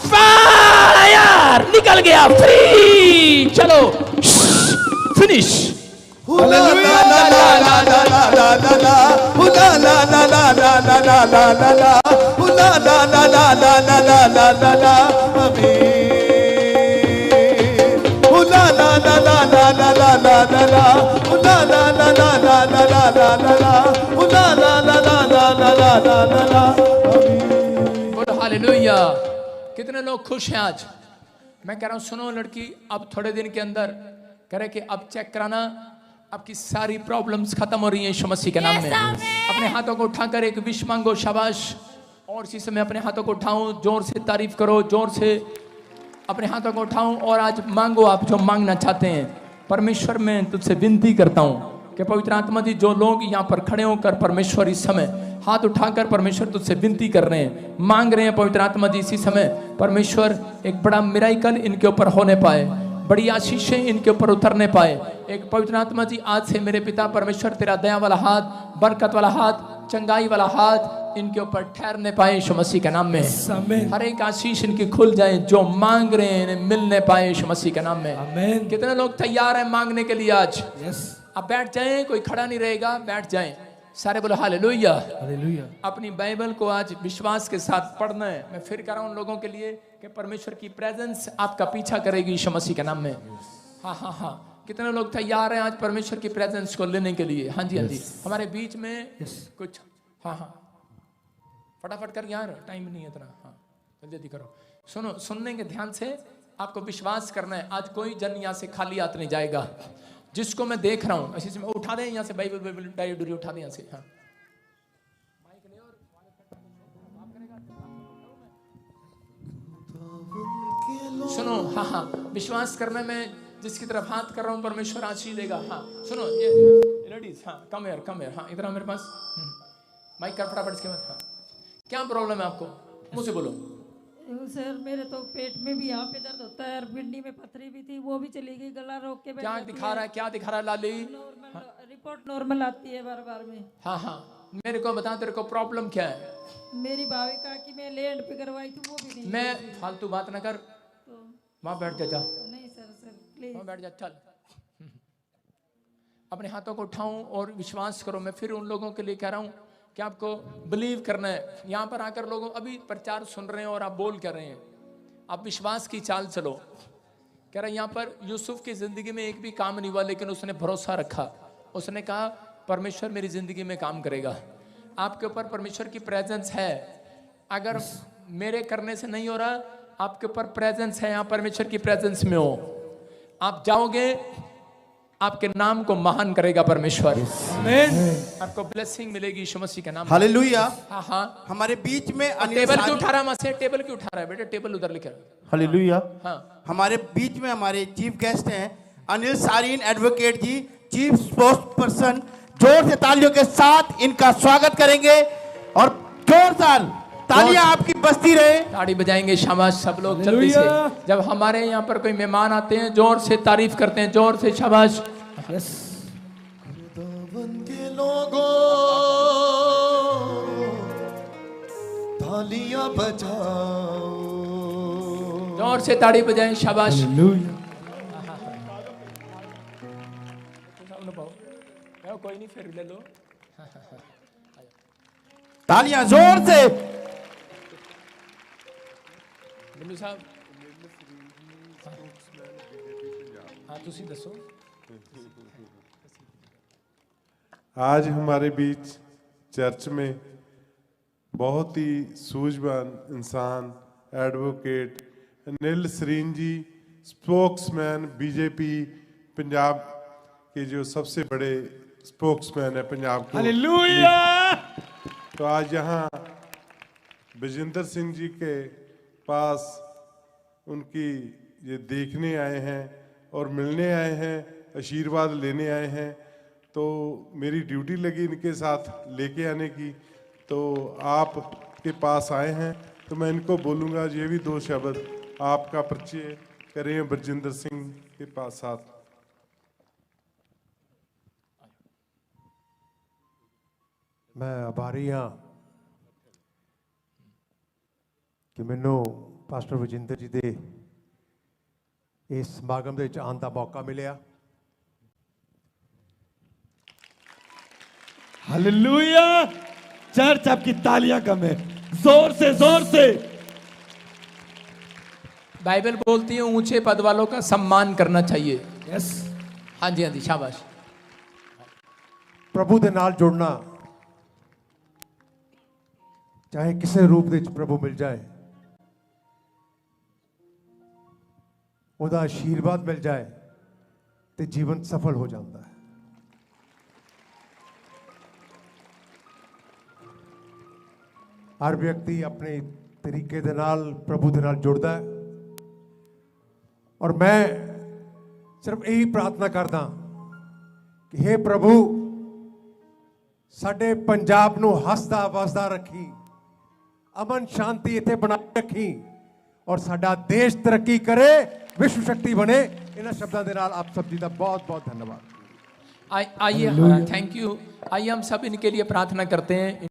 Speaker 1: फायर, निकल गया, फ्री। चलो फिनिश। हालेलुया। कितने लोग खुश हैं आज? मैं कह रहा हूं सुनो लड़की, अब थोड़े दिन के अंदर कह रहे कि अब चेक कराना, आपकी सारी प्रॉब्लम्स खत्म हो रही हैं यीशु मसीह के नाम में। अपने हाथों को उठाकर एक विश मांगो, शाबाश। और इसी समय अपने हाथों को उठाऊं, जोर से तारीफ करो, जोर से अपने हाथों को उठाऊं और आज मांगो आप जो मांगना चाहते हैं। परमेश्वर मैं तुझसे विनती करता हूं कि पवित्र आत्मा जी, जो लोग यहाँ पर खड़े होकर परमेश्वर इस समय हाथ उठाकर परमेश्वर तुझसे विनती कर रहे हैं, मांग रहे हैं पवित्र आत्मा जी, इसी समय परमेश्वर एक बड़ा मिराकल इनके ऊपर होने पाए, बड़ी आशीषें इनके ऊपर उतरने पाए। एक पवित्र आत्मा जी, आज से मेरे पिता परमेश्वर तेरा दया वाला हाथ, बरकत वाला हाथ, चंगाई वाला हाथ इनके ऊपर ठहरने पाए यीशु मसीह के नाम में। हर एक आशीष इनकी खुल जाए, जो मांग रहे हैं इन्हें मिलने पाए यीशु मसीह के नाम में। कितने लोग तैयार हैं मांगने के लिए आज? आप बैठ जाएं, कोई खड़ा नहीं रहेगा, बैठ जाएं। सारे बोलो हालेलुया।
Speaker 4: हालेलुया।
Speaker 1: अपनी बाइबल को आज विश्वास के साथ पढ़ना है। मैं फिर कह रहा हूं उन लोगों के लिए कि परमेश्वर की प्रेजेंस आपका पीछा करेगी यीशु मसीह के नाम में। हाँ हाँ हाँ, कितने लोग तैयार हैं आज परमेश्वर की प्रेजेंस को लेने के लिए? हाँ जी हाँ जी, हमारे बीच में कुछ, हाँ हाँ फटाफट कर यार, टाइम नहीं है इतना। हाँ जल्दी करो। सुनो, सुनने के ध्यान से, आपको विश्वास करना है। आज कोई जन यहाँ से खाली हाथ नहीं जाएगा। जिसको मैं देख रहा हूँ ऐसे में उठा दें यहाँ से, बाइबल डायरी डूरी उठा दें यहाँ से। हाँ सुनो, हाँ हाँ विश्वास करने में जिसकी तरफ हाथ कर रहा हूँ परमेश्वर आशीष देगा। हाँ सुनो, ये लेडीज, हाँ कम हियर, हाँ इधर मेरे पास माइक कर फटाफट इसके बाद। हाँ क्या प्रॉब्लम है आपको, मुझे से बोलो।
Speaker 6: सर मेरे तो पेट में भी यहाँ पे दर्द होता है और किडनी में पथरी भी थी, वो भी चली गई। गला रोक के
Speaker 1: क्या दिखा रहा है, क्या दिखा रहा है लाली?
Speaker 6: रिपोर्ट नॉर्मल आती है बार बार में।
Speaker 1: हाँ हाँ मेरे को बता, तेरे को प्रॉब्लम क्या है?
Speaker 6: मेरी भाभी कहा कि मैं लैंड पे करवाई थी, वो भी नहीं।
Speaker 1: मैं फालतू बात ना कर,
Speaker 6: तो
Speaker 1: वहां बैठ जा।
Speaker 6: नहीं सर प्लीज
Speaker 1: वहां बैठ जा, चल। अपने हाथों को उठाऊं और विश्वास करो। मैं फिर उन लोगों के लिए कह रहा हूं कि आपको बिलीव करना है। यहाँ पर आकर लोगों अभी प्रचार सुन रहे हैं और आप बोल कर रहे हैं, आप विश्वास की चाल चलो। कह रहा है यहाँ पर यूसुफ की जिंदगी में एक भी काम नहीं हुआ, लेकिन उसने भरोसा रखा। उसने कहा परमेश्वर मेरी जिंदगी में काम करेगा। आपके ऊपर परमेश्वर की प्रेजेंस है। अगर मेरे करने से नहीं हो रहा, आपके ऊपर प्रेजेंस है। यहाँ परमेश्वर की प्रेजेंस में हो, आप जाओगे, आपके नाम को महान करेगा परमेश्वर। आपको ब्लेसिंग मिलेगी यीशु मसीह के नाम।
Speaker 2: हालेलुया।
Speaker 1: हाँ हाँ
Speaker 2: हमारे बीच में
Speaker 1: टेबल क्यों उठा रहा है? से टेबल क्यों उठा रहा है बेटा? टेबल उधर लेकर।
Speaker 2: हालेलुया।
Speaker 1: हाँ
Speaker 2: हमारे बीच में हमारे चीफ गेस्ट हैं अनिल सारीन एडवोकेट जी, चीफ स्पोक्स पर्सन। जोर से तालियों के साथ इनका स्वागत करेंगे और जोरदार तालियां आपकी बजती रहे।
Speaker 1: ताड़ी बजाएंगे, शाबाश सब लोग जल्दी से। जब हमारे यहाँ पर कोई मेहमान आते हैं जोर से तारीफ करते हैं, जोर से शाबाश।
Speaker 5: खुदावन के लोगों तालियां बजाओ,
Speaker 1: जोर से ताड़ी बजाएं, शाबाश। कोई नहीं, फिर ले लो
Speaker 2: तालियां जोर से।
Speaker 1: बिल्लू साहब, हाँ तुसी दसो।
Speaker 7: आज हमारे बीच चर्च में बहुत ही सूझबूझ इंसान एडवोकेट अनिल सरीन जी, स्पोक्समैन बीजेपी पंजाब के जो सबसे बड़े स्पोक्समैन है पंजाब के।
Speaker 4: हालेलुया।
Speaker 7: तो आज यहाँ बजिंदर सिंह जी के पास उनकी ये देखने आए हैं और मिलने आए हैं, आशीर्वाद लेने आए हैं। तो मेरी ड्यूटी लगी इनके साथ लेके आने की, तो आप के पास आए हैं तो मैं इनको बोलूँगा ये भी दो शब्द आपका परिचय करें बजिंदर सिंह के पास साथ।
Speaker 5: मैं आभारी हाँ कि मैनू पास्टर बजिंदर जी के इस समागम के आने का मौका मिलिया।
Speaker 8: हालेलुया। चर्च आपकी तालियां कम है, जोर से जोर से।
Speaker 1: बाइबल बोलती है ऊंचे पद वालों का सम्मान करना चाहिए।
Speaker 8: यस।
Speaker 1: हाँ जी हाँ जी, शाबाश।
Speaker 5: प्रभु के नाल जुड़ना, चाहे किसी रूप में प्रभु मिल जाए, ਉਹਦਾ आशीर्वाद मिल जाए तो जीवन सफल हो जाता है। हर व्यक्ति अपने तरीके दे नाल प्रभु दे नाल जुड़ता है और मैं सिर्फ यही प्रार्थना करदा कि हे प्रभु साडे पंजाब नूं हसदा वसदा रखी, अमन शांति इत्थे बनाए रखी और साडा देश तरक्की करे, विश्व शक्ति बने। इन शब्दों के नाल आप सब जी का बहुत बहुत धन्यवाद।
Speaker 1: आइए, थैंक यू। आइए हम सब इनके लिए प्रार्थना करते हैं।